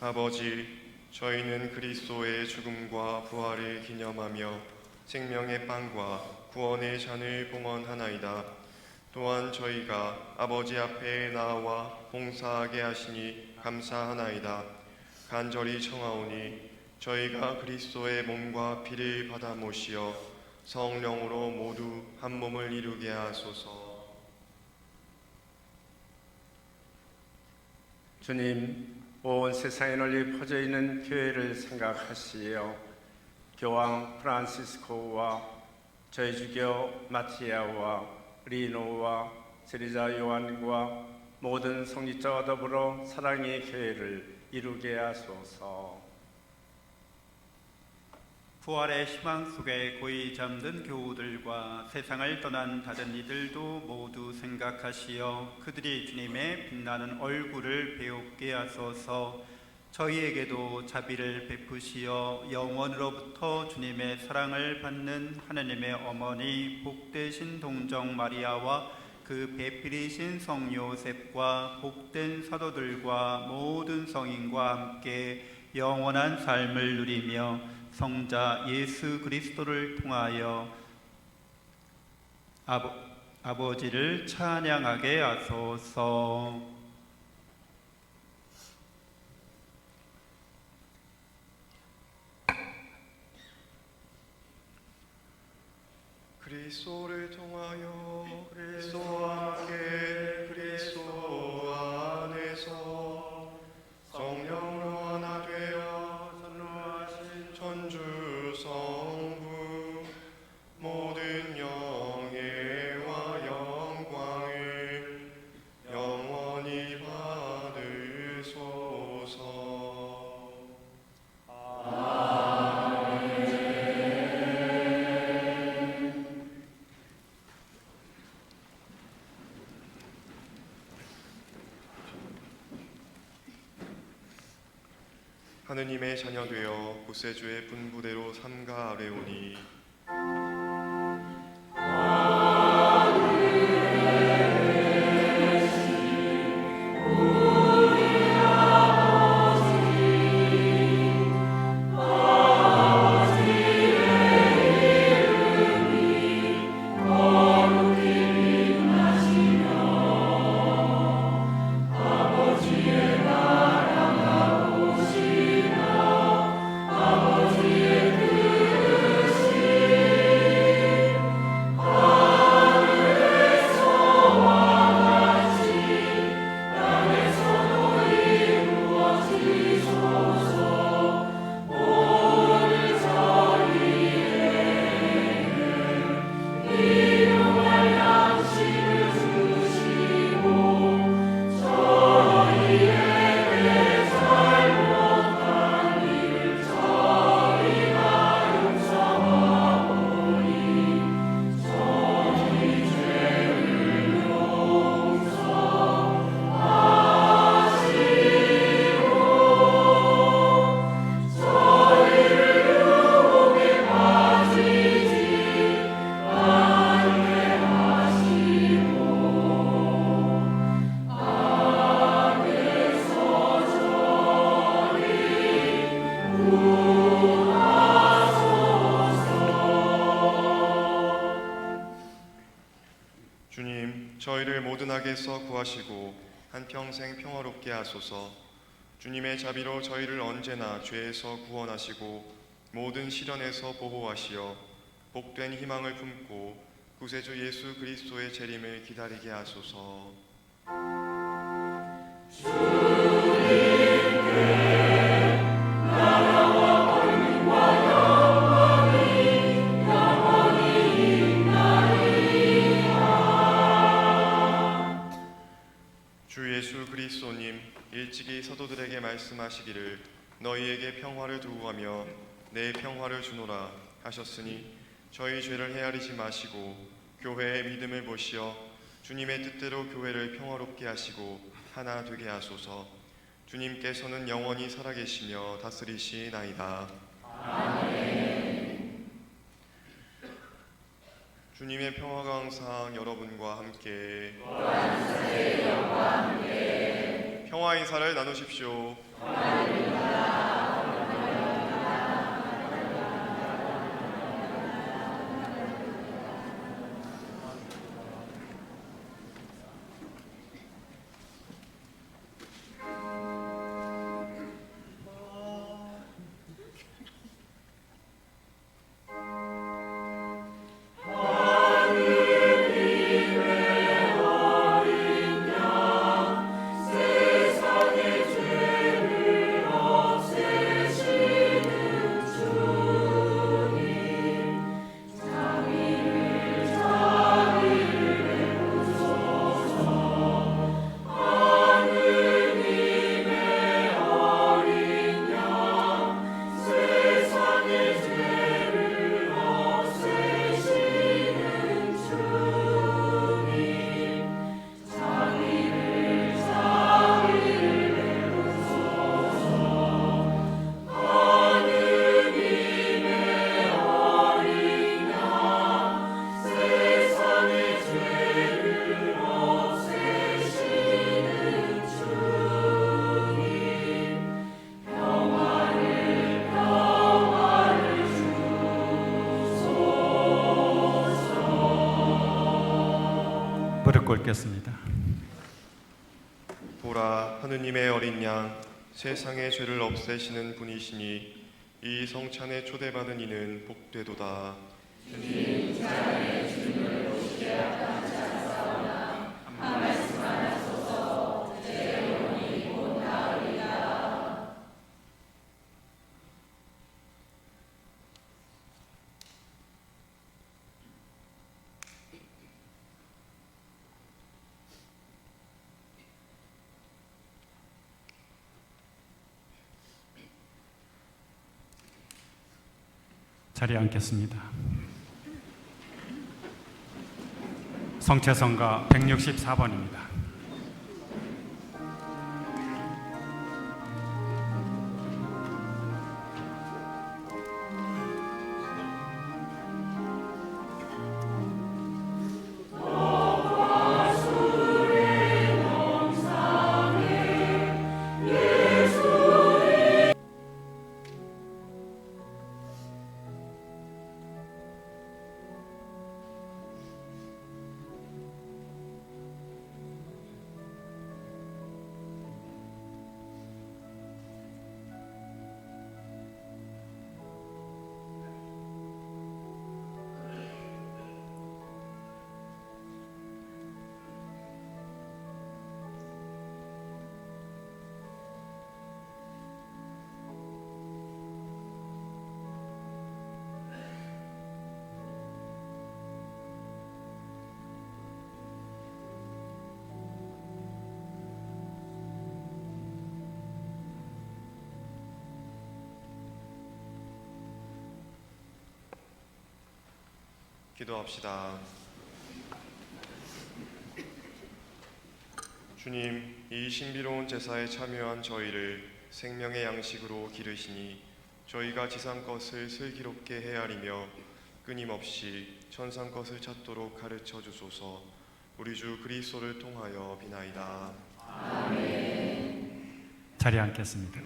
아버지, 저희는 그리스도의 죽음과 부활을 기념하며 생명의 빵과 구원의 잔을 봉헌하나이다. 또한 저희가 아버지 앞에 나와 봉사하게 하시니 감사하나이다. 간절히 청하오니 저희가 그리스도의 몸과 피를 받아 모시어 성령으로 모두 한 몸을 이루게 하소서. 주님, 온 세상에 널리 퍼져 있는 교회를 생각하시어 교황 프란시스코와 저희 주교 마티아와 리노와 제리자 요한과 모든 성직자와 더불어 사랑의 교회를 이루게 하소서. 부활의 희망 속에 고이 잠든 교우들과 세상을 떠난 다른 이들도 모두 생각하시어 그들이 주님의 빛나는 얼굴을 배우게 하소서. 저희에게도 자비를 베푸시어 영원으로부터 주님의 사랑을 받는 하나님의 어머니 복되신 동정 마리아와 그 배필이신 성 요셉과 복된 사도들과 모든 성인과 함께 영원한 삶을 누리며 성자 예수 그리스도를 통하여 아버지를 찬양하게 하소서. 그리스도를 통하여 그리스도와 함께 그리스도 안에서 성령으로 하나 되어 선로하신 천주 성부 모든 영예와 영광을 영원히 받으소서. 하느님의 자녀 되어 구세주의 분부대로 삼가 아뢰오니 아버지의 나라 나오시 저희를 모든 악에서 구하시고 한평생 평화롭게 하소서. 주님의 자비로 저희를 언제나 죄에서 구원하시고 모든 시련에서 보호하시어 복된 희망을 품고 구세주 예수 그리스도의 재림을 기다리게 하소서. 주 예수 그리스도님, 일찍이 사도들에게 말씀하시기를 너희에게 평화를 두고 가며 내 평화를 주노라 하셨으니 저희 죄를 헤아리지 마시고 교회의 믿음을 보시어 주님의 뜻대로 교회를 평화롭게 하시고 하나 되게 하소서. 주님께서는 영원히 살아계시며 다스리시나이다. 아멘. 주님의 평화가 항상 여러분과 함께 평화 인사를 나누십시오. 무릎 꿇겠습니다. 보라, 하느님의 어린 양, 세상의 죄를 없애시는 분이시니 이 성찬에 초대받은 이는 복되도다. 자리에 앉겠습니다. 성채성가 164번입니다. 기도합시다. 주님, 이 신비로운 제사에 참여한 저희를 생명의 양식으로 기르시니 저희가 지상 것을 슬기롭게 헤아리며 끊임없이 천상 것을 찾도록 가르쳐 주소서. 우리 주 그리스도를 통하여 비나이다. 아멘. 자리에 앉겠습니다.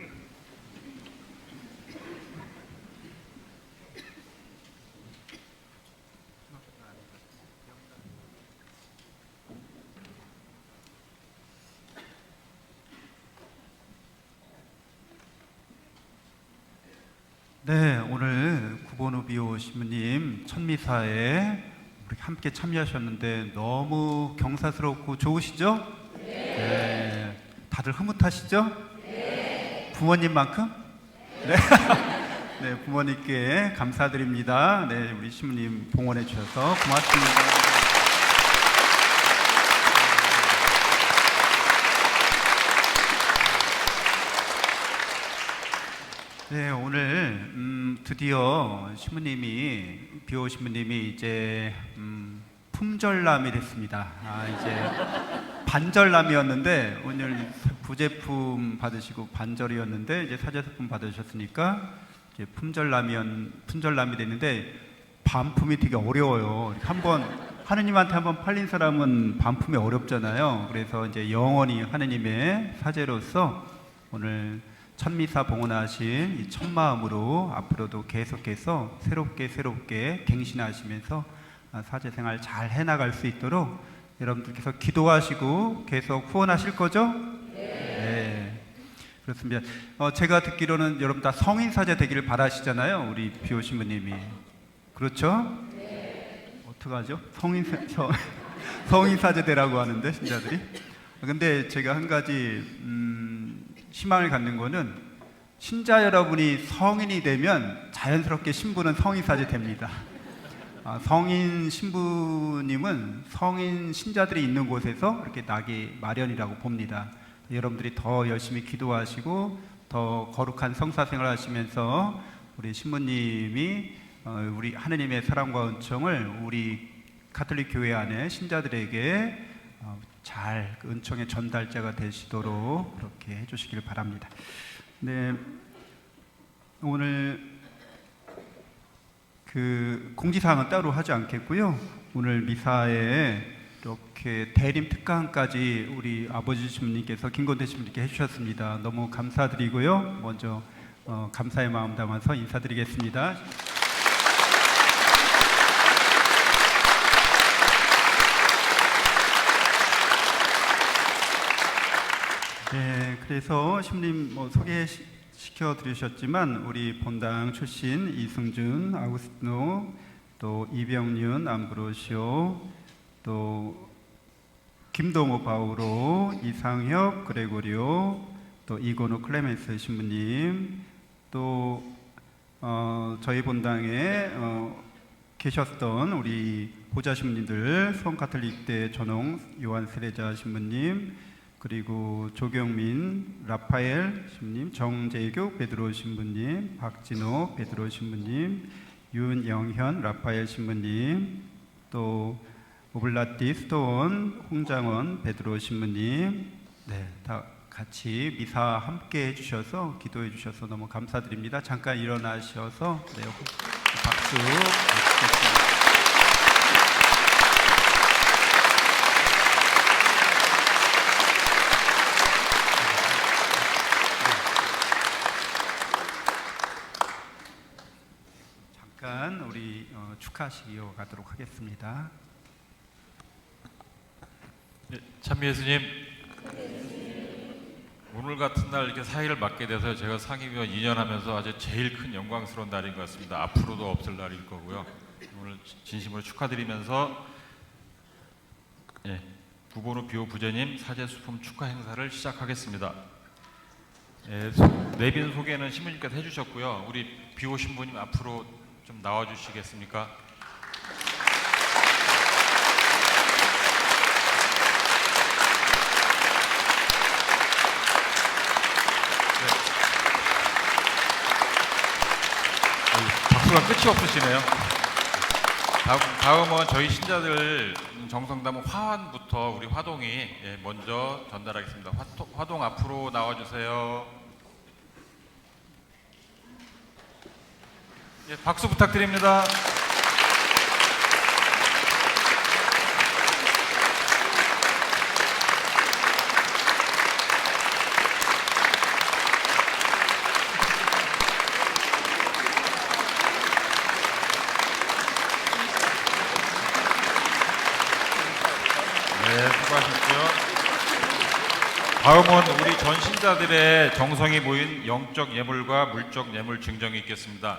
네, 오늘 구본우 비오 신부님 천미사에 우리 함께 참여하셨는데 너무 경사스럽고 좋으시죠? 네. 다들 흐뭇하시죠? 네. 부모님만큼? 네. 네, 부모님께 감사드립니다. 네, 우리 신부님 봉헌해 주셔서 고맙습니다. 네, 오늘 드디어 신부님이 비오 신부님이 이제 품절남이 됐습니다. 이제 반절남이었는데 오늘 부제품 받으시고 반절이었는데 이제 사제수품 받으셨으니까 이제 품절남이 됐는데 반품이 되게 어려워요. 한번 하느님한테 한번 팔린 사람은 반품이 어렵잖아요. 그래서 이제 영원히 하느님의 사제로서 오늘 천미사 봉헌하신 이 천마음으로 앞으로도 계속해서 새롭게 갱신하시면서 사제생활 잘 해나갈 수 있도록 여러분들께서 기도하시고 계속 후원하실 거죠? 네. 그렇습니다. 제가 듣기로는 여러분 다 성인 사제 되기를 바라시잖아요. 우리 비오 신부님이. 그렇죠? 네. 어떡하죠? 성인 사제 되라고 하는데 신자들이. 근데 제가 한 가지 희망을 갖는 거는 신자 여러분이 성인이 되면 자연스럽게 신부는 성인 사제 됩니다. 성인 신부님은 성인 신자들이 있는 곳에서 이렇게 나기 마련이라고 봅니다. 여러분들이 더 열심히 기도하시고 더 거룩한 성사생활을 하시면서 우리 신부님이 우리 하느님의 사랑과 은총을 우리 가톨릭 교회 안에 신자들에게 잘 은총의 전달자가 되시도록 그렇게 해주시길 바랍니다. 네, 오늘 공지사항은 따로 하지 않겠고요. 오늘 미사에 이렇게 대림 특강까지 우리 아버지 신부님께서 김건대 신부님께 해주셨습니다. 너무 감사드리고요. 먼저 감사의 마음 담아서 인사드리겠습니다. 네, 그래서 신부님 소개시켜 드리셨지만 우리 본당 출신 이승준, 아우구스티노, 또 이병윤, 암브로시오, 또 김동호 바우로, 이상혁, 그레고리오, 또 이건우 클레멘스 신부님, 또 저희 본당에 계셨던 우리 보좌 신부님들, 성가톨릭대 전홍 요한 세례자 신부님, 그리고 조경민, 라파엘 신부님, 정재교 베드로 신부님, 박진호 베드로 신부님, 윤영현 라파엘 신부님, 또 오블라티 스토원 홍장원 베드로 신부님, 네, 다 같이 미사 함께 해주셔서 기도해 주셔서 너무 감사드립니다. 잠깐 일어나셔서 박수 부탁드립니다. 우리 축하식 이어가도록 하겠습니다. 네, 찬미 예수님, 오늘 같은 날 이렇게 사회를 맡게 돼서 제가 상임위원 2년 하면서 아주 제일 큰 영광스러운 날인 것 같습니다. 앞으로도 없을 날일 거고요. 오늘 진심으로 축하드리면서 구본우 비오 부제님 사제수품 축하 행사를 시작하겠습니다. 내빈 소개는 신부님께서 해주셨고요. 우리 비오 신부님 앞으로 좀 나와주시겠습니까? 박수가 끝이 없으시네요. 다음은 저희 신자들 정성 담은 화환부터 우리 화동이 먼저 전달하겠습니다. 화동 앞으로 나와주세요. 박수 부탁드립니다. 다음은 우리 전신자들의 정성이 모인 영적 예물과 물적 예물 증정이 있겠습니다.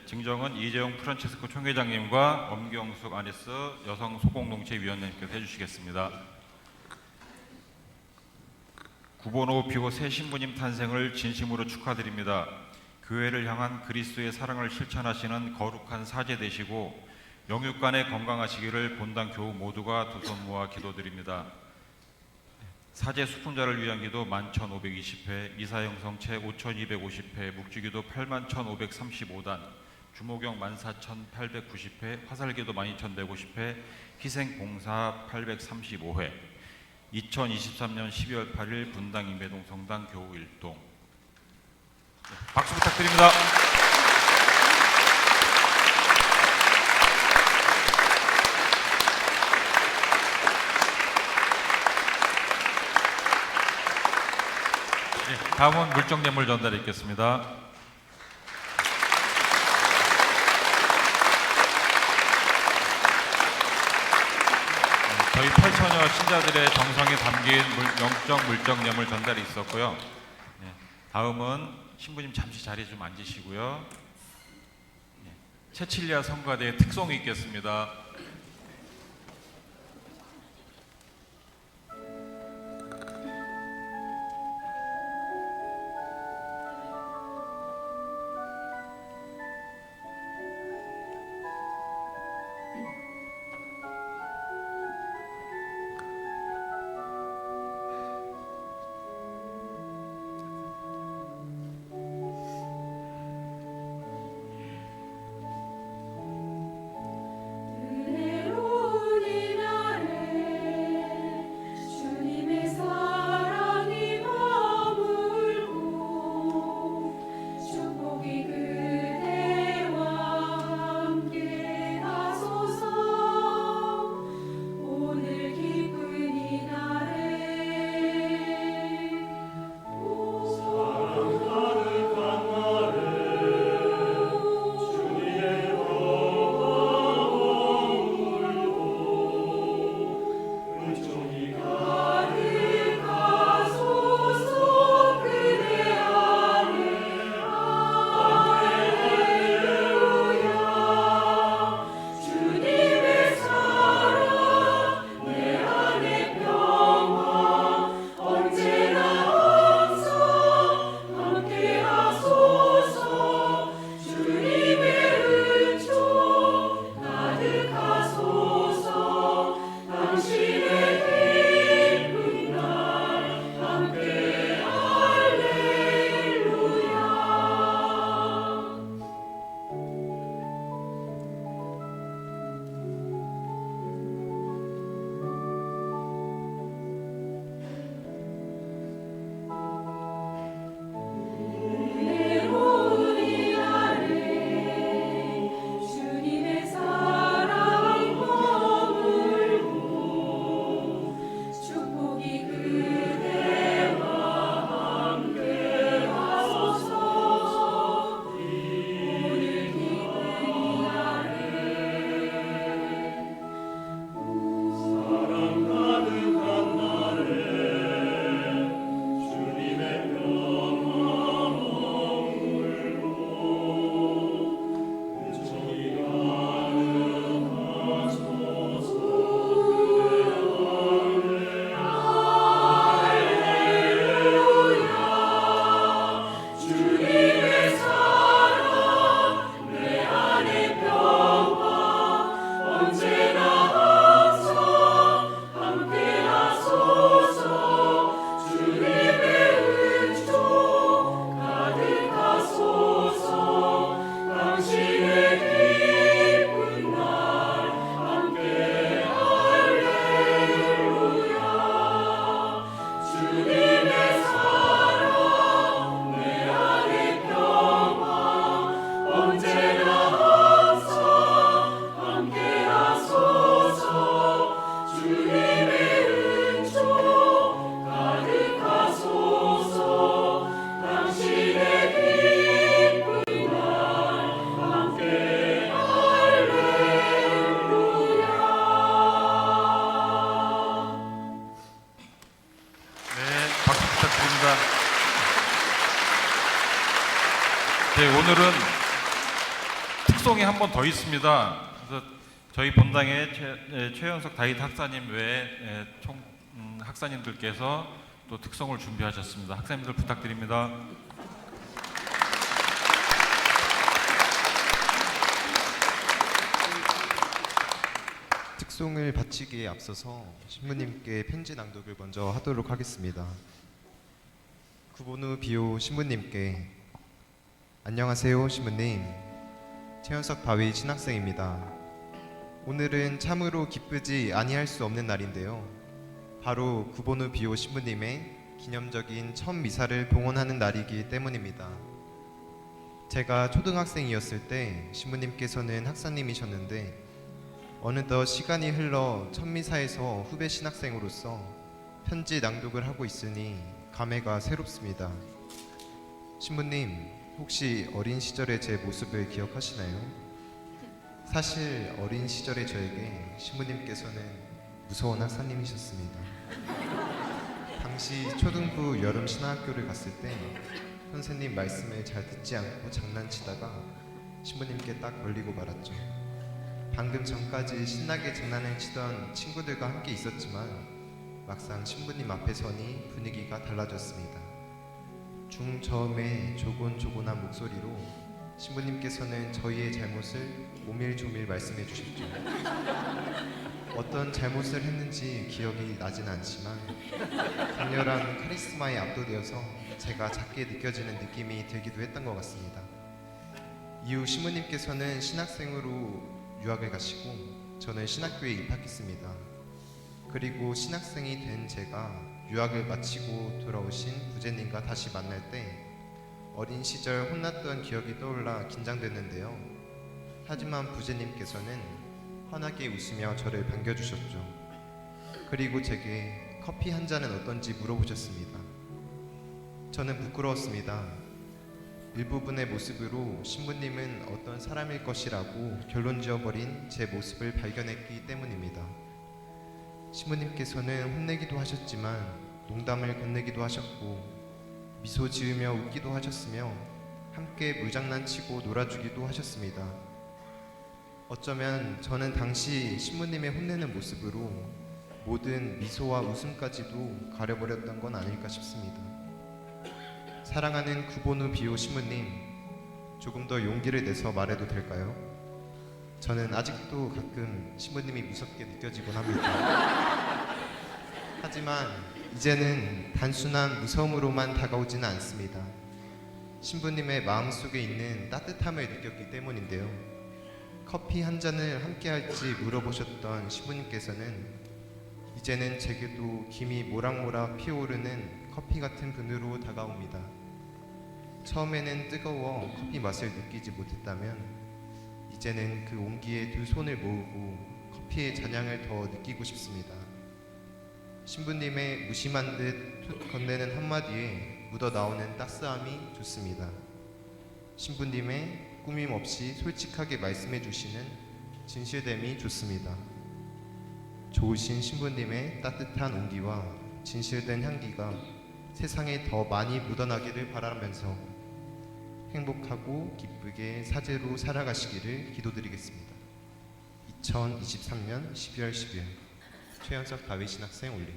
증정은 이재용 프란체스코 총회장님과 엄경숙 아니스 여성 소공동체 위원장님께서 해주시겠습니다. 구본호 비호 새 신부님 탄생을 진심으로 축하드립니다. 교회를 향한 그리스도의 사랑을 실천하시는 거룩한 사제 되시고 영육간에 건강하시기를 본당 교우 모두가 두 손 모아 기도드립니다. 사제 수품자를 위한 기도 11,520회, 미사 형성체 5,250회, 묵주기도 81,535단, 주모경 14,890회, 화살기도 12,150회, 희생봉사 835회, 2023년 12월 8일 분당 임배동 성당 교우 일동. 박수 부탁드립니다. 다음은 물적 예물 전달해 있겠습니다. 저희 8천여 신자들의 정성이 담긴 영적 물적 예물 전달이 있었고요. 다음은 신부님 잠시 자리에 좀 앉으시고요. 체칠리아 성가대의 특송이 있겠습니다. 은혜 네, 오늘은 특송이 한 번 더 있습니다. 그래서 저희 본당의 최연석 다윗 학사님 외에 총 학사님들께서 또 특송을 준비하셨습니다. 학사님들 부탁드립니다. 특송을 바치기에 앞서서 신부님께 편지 낭독을 먼저 하도록 하겠습니다. 구본우 비오 신부님께 안녕하세요 신부님, 최연석 다윗 신학생입니다. 오늘은 참으로 기쁘지 아니할 수 없는 날인데요, 바로 구본우 비오 신부님의 기념적인 첫 미사를 봉헌하는 날이기 때문입니다. 제가 초등학생이었을 때 신부님께서는 학사님이셨는데 어느덧 시간이 흘러 첫 미사에서 후배 신학생으로서 편지 낭독을 하고 있으니 감회가 새롭습니다. 신부님, 혹시 어린 시절의 제 모습을 기억하시나요? 사실 어린 시절의 저에게 신부님께서는 무서운 학사님이셨습니다. 당시 초등부 여름 신학교를 갔을 때 선생님 말씀을 잘 듣지 않고 장난치다가 신부님께 딱 걸리고 말았죠. 방금 전까지 신나게 장난을 치던 친구들과 함께 있었지만 막상 신부님 앞에 서니 분위기가 달라졌습니다. 중저음의 조곤조곤한 목소리로 신부님께서는 저희의 잘못을 오밀조밀 말씀해 주셨죠. 어떤 잘못을 했는지 기억이 나진 않지만 강렬한 카리스마에 압도되어서 제가 작게 느껴지는 느낌이 들기도 했던 것 같습니다. 이후 신부님께서는 신학생으로 유학을 가시고 저는 신학교에 입학했습니다. 그리고 신학생이 된 제가 유학을 마치고 돌아오신 부제님과 다시 만날 때 어린 시절 혼났던 기억이 떠올라 긴장됐는데요. 하지만 부제님께서는 환하게 웃으며 저를 반겨주셨죠. 그리고 제게 커피 한 잔은 어떤지 물어보셨습니다. 저는 부끄러웠습니다. 일부분의 모습으로 신부님은 어떤 사람일 것이라고 결론 지어버린 제 모습을 발견했기 때문입니다. 신부님께서는 혼내기도 하셨지만 농담을 건네기도 하셨고 미소 지으며 웃기도 하셨으며 함께 물장난치고 놀아주기도 하셨습니다. 어쩌면 저는 당시 신부님의 혼내는 모습으로 모든 미소와 웃음까지도 가려버렸던 건 아닐까 싶습니다. 사랑하는 구본우 비오 신부님, 조금 더 용기를 내서 말해도 될까요? 저는 아직도 가끔 신부님이 무섭게 느껴지곤 합니다. 하지만 이제는 단순한 무서움으로만 다가오지는 않습니다. 신부님의 마음속에 있는 따뜻함을 느꼈기 때문인데요. 커피 한 잔을 함께 할지 물어보셨던 신부님께서는 이제는 제게도 김이 모락모락 피어오르는 커피 같은 분으로 다가옵니다. 처음에는 뜨거워 커피 맛을 느끼지 못했다면 이제는 그 온기에 두 손을 모으고 커피의 잔향을 더 느끼고 싶습니다. 신부님의 무심한 듯 건네는 한마디에 묻어나오는 따스함이 좋습니다. 신부님의 꾸밈 없이 솔직하게 말씀해 주시는 진실됨이 좋습니다. 좋으신 신부님의 따뜻한 온기와 진실된 향기가 세상에 더 많이 묻어나기를 바라면서 행복하고 기쁘게 사제로 살아가시기를 기도드리겠습니다. 2023년 12월 10일 최연석 다윗 신학생 올림.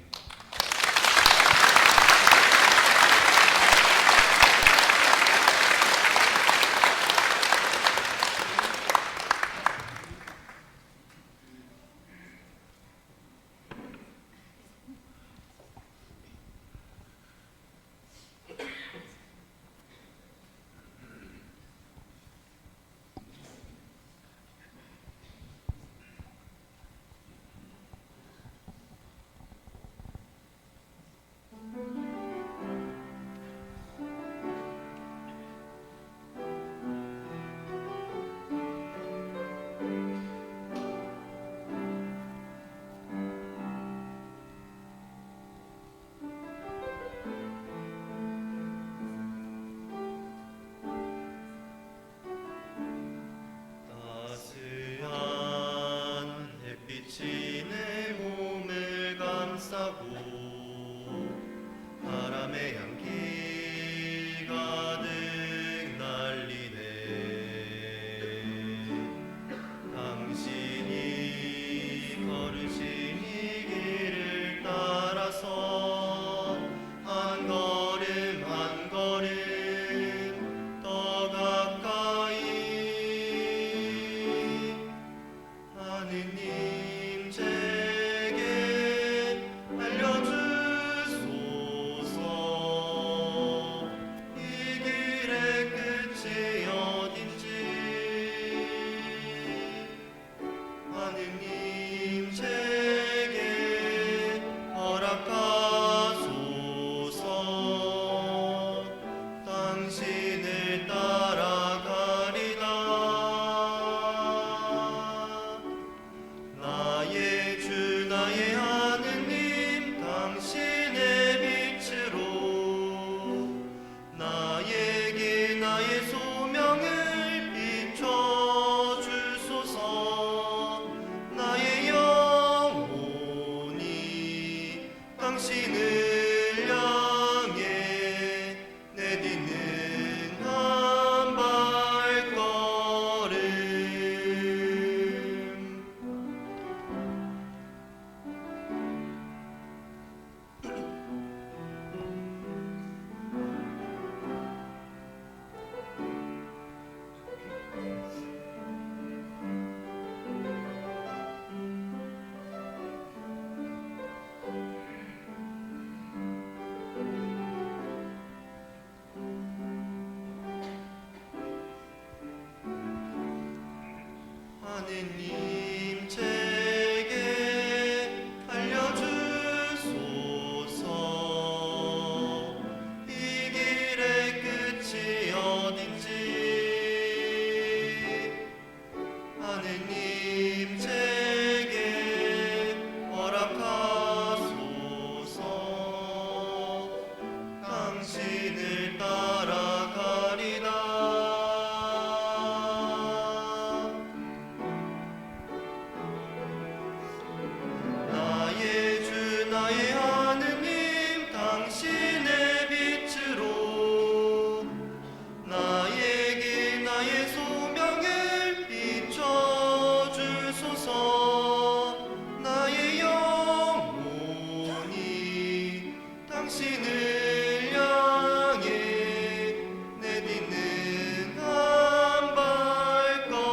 하느님 제게 알려주소서. 이 길의 끝이 어딘지 하느님 제게 허락하소서. 당신을 따라가리라. 나의 주 나의 하느님 당신의 빛으로 나의 길 나의 소명을 비춰주소서. 나의 영혼이 당신을 향해 내딛는 한 발걸음.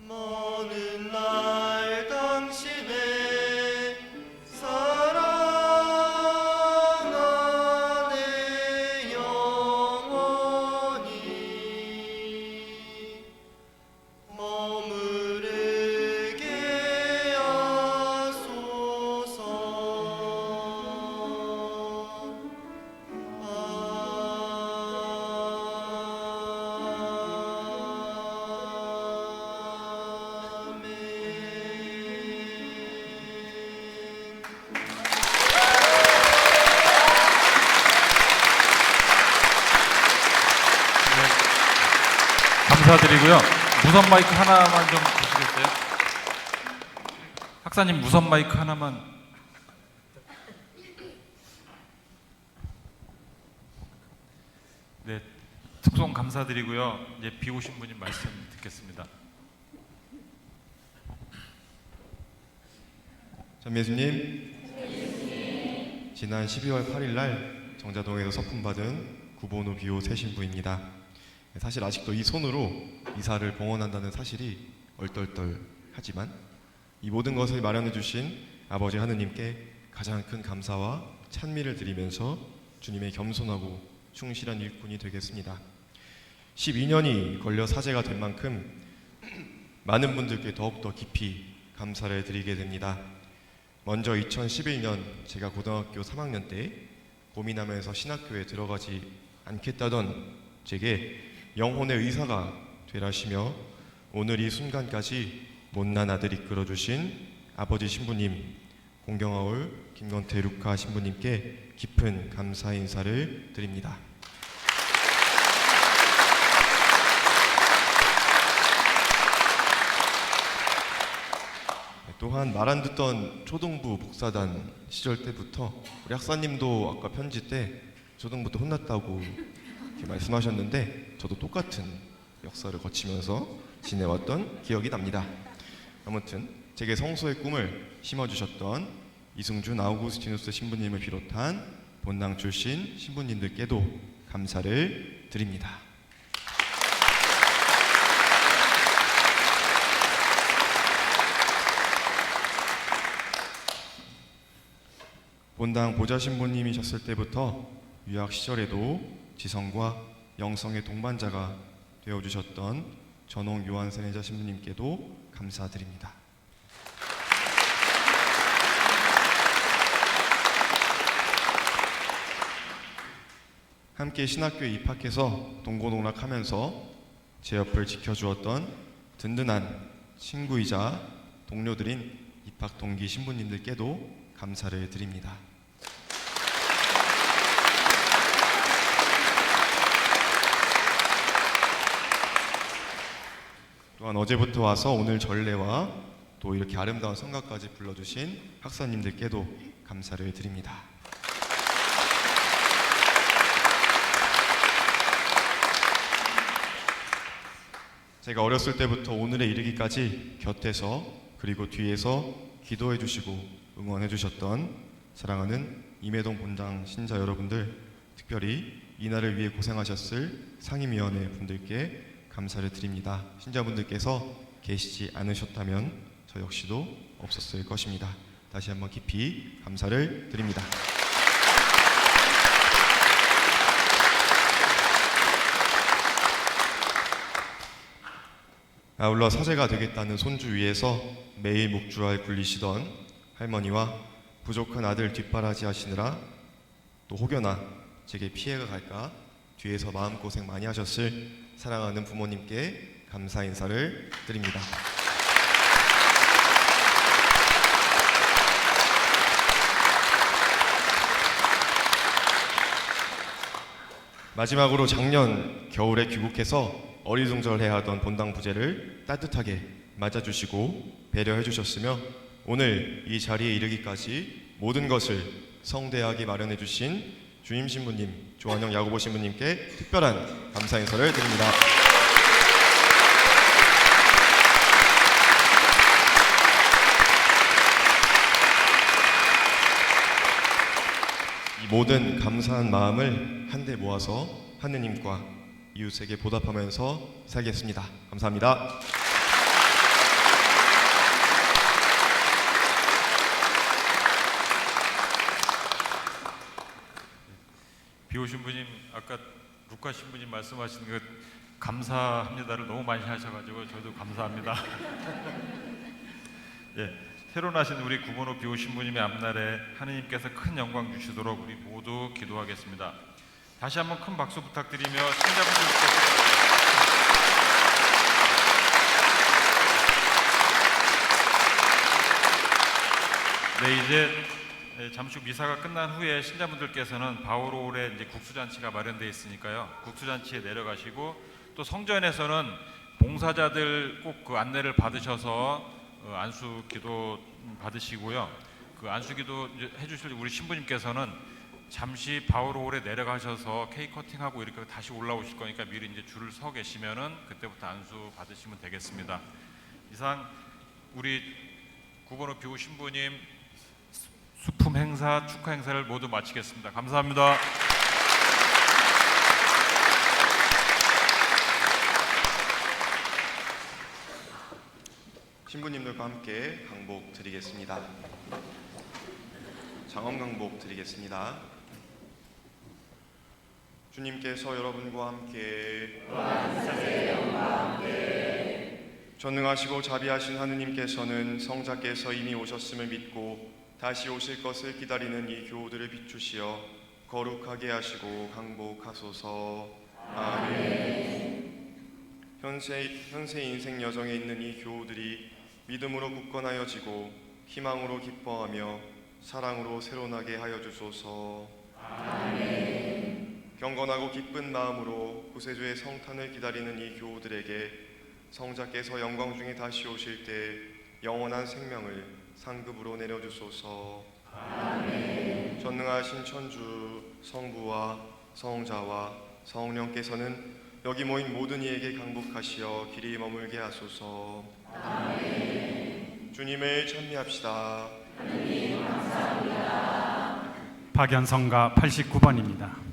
먼 날 당신의 사랑 안에 영원히 머무르게 하소서. 아멘. 감사드리고요. 무선 마이크 하나만 좀 주시겠어요? 학사님 무선 마이크 하나만. 네, 특송 감사드리고요. 이제 비 오신 분이 말씀 듣겠습니다. 전 예수님, 지난 12월 8일 날 정자동에서 서품 받은 구본우 비호 새 신부입니다. 사실 아직도 이 손으로 이사를 봉헌한다는 사실이 얼떨떨하지만 이 모든 것을 마련해 주신 아버지 하느님께 가장 큰 감사와 찬미를 드리면서 주님의 겸손하고 충실한 일꾼이 되겠습니다. 12년이 걸려 사제가 된 만큼 많은 분들께 더욱더 깊이 감사를 드리게 됩니다. 먼저 2011년 제가 고등학교 3학년 때 고민하면서 신학교에 들어가지 않겠다던 제게 영혼의 의사가 되라시며 오늘 이 순간까지 못난 아들 이끌어주신 아버지 신부님, 공경하올 김건태 루카 신부님께 깊은 감사 인사를 드립니다. 또한 말 안 듣던 초등부 목사단 시절 때부터 우리 학사님도 아까 편지 때 초등부 때 혼났다고 이렇게 말씀하셨는데 저도 똑같은 역사를 거치면서 지내왔던 기억이 납니다. 아무튼 제게 성소의 꿈을 심어주셨던 이승준 아우구스티누스 신부님을 비롯한 본당 출신 신부님들께도 감사를 드립니다. 본당 보좌 신부님이셨을 때부터 유학 시절에도 지성과 영성의 동반자가 되어주셨던 전홍 요한 세례자 신부님께도 감사드립니다. 함께 신학교에 입학해서 동고동락하면서 제 옆을 지켜주었던 든든한 친구이자 동료들인 입학 동기 신부님들께도 감사를 드립니다. 또한 어제부터 와서 오늘 전례와 또 이렇게 아름다운 성가까지 불러주신 학사님들께도 감사를 드립니다. 제가 어렸을 때부터 오늘에 이르기까지 곁에서 그리고 뒤에서 기도해 주시고 응원해 주셨던 사랑하는 임해동 본당 신자 여러분들, 특별히 이날을 위해 고생하셨을 상임위원회 분들께 감사를 드립니다. 신자분들께서 계시지 않으셨다면 저 역시도 없었을 것입니다. 다시 한번 깊이 감사를 드립니다. 아울러 사제가 되겠다는 손주 위에서 매일 목줄알 굴리시던 할머니와 부족한 아들 뒷바라지 하시느라 또 혹여나 제게 피해가 갈까 뒤에서 마음고생 많이 하셨을 사랑하는 부모님께 감사 인사를 드립니다. 마지막으로 작년 겨울에 귀국해서 어리둥절해야 하던 본당 부제를 따뜻하게 맞아주시고 배려해 주셨으며 오늘 이 자리에 이르기까지 모든 것을 성대하게 마련해 주신 주임 신부님, 조한영 야고보 신부님께 특별한 감사 인사를 드립니다. 이 모든 감사한 마음을 한데 모아서 하느님과 이웃에게 보답하면서 살겠습니다. 감사합니다. 비오 신부님, 아까 루카 신부님 말씀하신 그 감사합니다를 너무 많이 하셔가지고 저도 감사합니다. 예, 새로 나신 우리 구본호 비오 신부님의 앞날에 하느님께서 큰 영광 주시도록 우리 모두 기도하겠습니다. 다시 한번 큰 박수 부탁드리며 신자분들께 네, 이제 잠시 후 미사가 끝난 후에 신자분들께서는 바오로울에 이제 국수잔치가 마련되어 있으니까요. 국수잔치에 내려가시고 또 성전에서는 봉사자들 꼭 그 안내를 받으셔서 안수 기도 받으시고요. 그 안수 기도 해주실 우리 신부님께서는 잠시 바오로울에 내려가셔서 케이크 커팅하고 이렇게 다시 올라오실 거니까 미리 이제 줄을 서 계시면은 그때부터 안수 받으시면 되겠습니다. 이상 우리 구본호 비오 신부님 수품 행사, 축하 행사를 모두 마치겠습니다. 감사합니다. 신부님들과 함께 강복 드리겠습니다. 장엄 강복 드리겠습니다. 주님께서 여러분과 함께 전능하시고 자비하신 하느님께서는 성자께서 이미 오셨음을 믿고 다시 오실 것을 기다리는 이 교우들을 비추시어 거룩하게 하시고 강복하소서. 아멘. 현세 인생 여정에 있는 이 교우들이 믿음으로 굳건하여지고 희망으로 기뻐하며 사랑으로 새로나게 하여 주소서. 아멘. 경건하고 기쁜 마음으로 구세주의 성탄을 기다리는 이 교우들에게 성자께서 영광 중에 다시 오실 때 영원한 생명을 상급으로 내려주소서. 아멘. 전능하신 천주 성부와 성자와 성령께서는 여기 모인 모든 이에게 강복하시어 길이 머물게 하소서. 아멘. 주님을 찬미합시다. 하느님 감사합니다. 박연성가 89번입니다.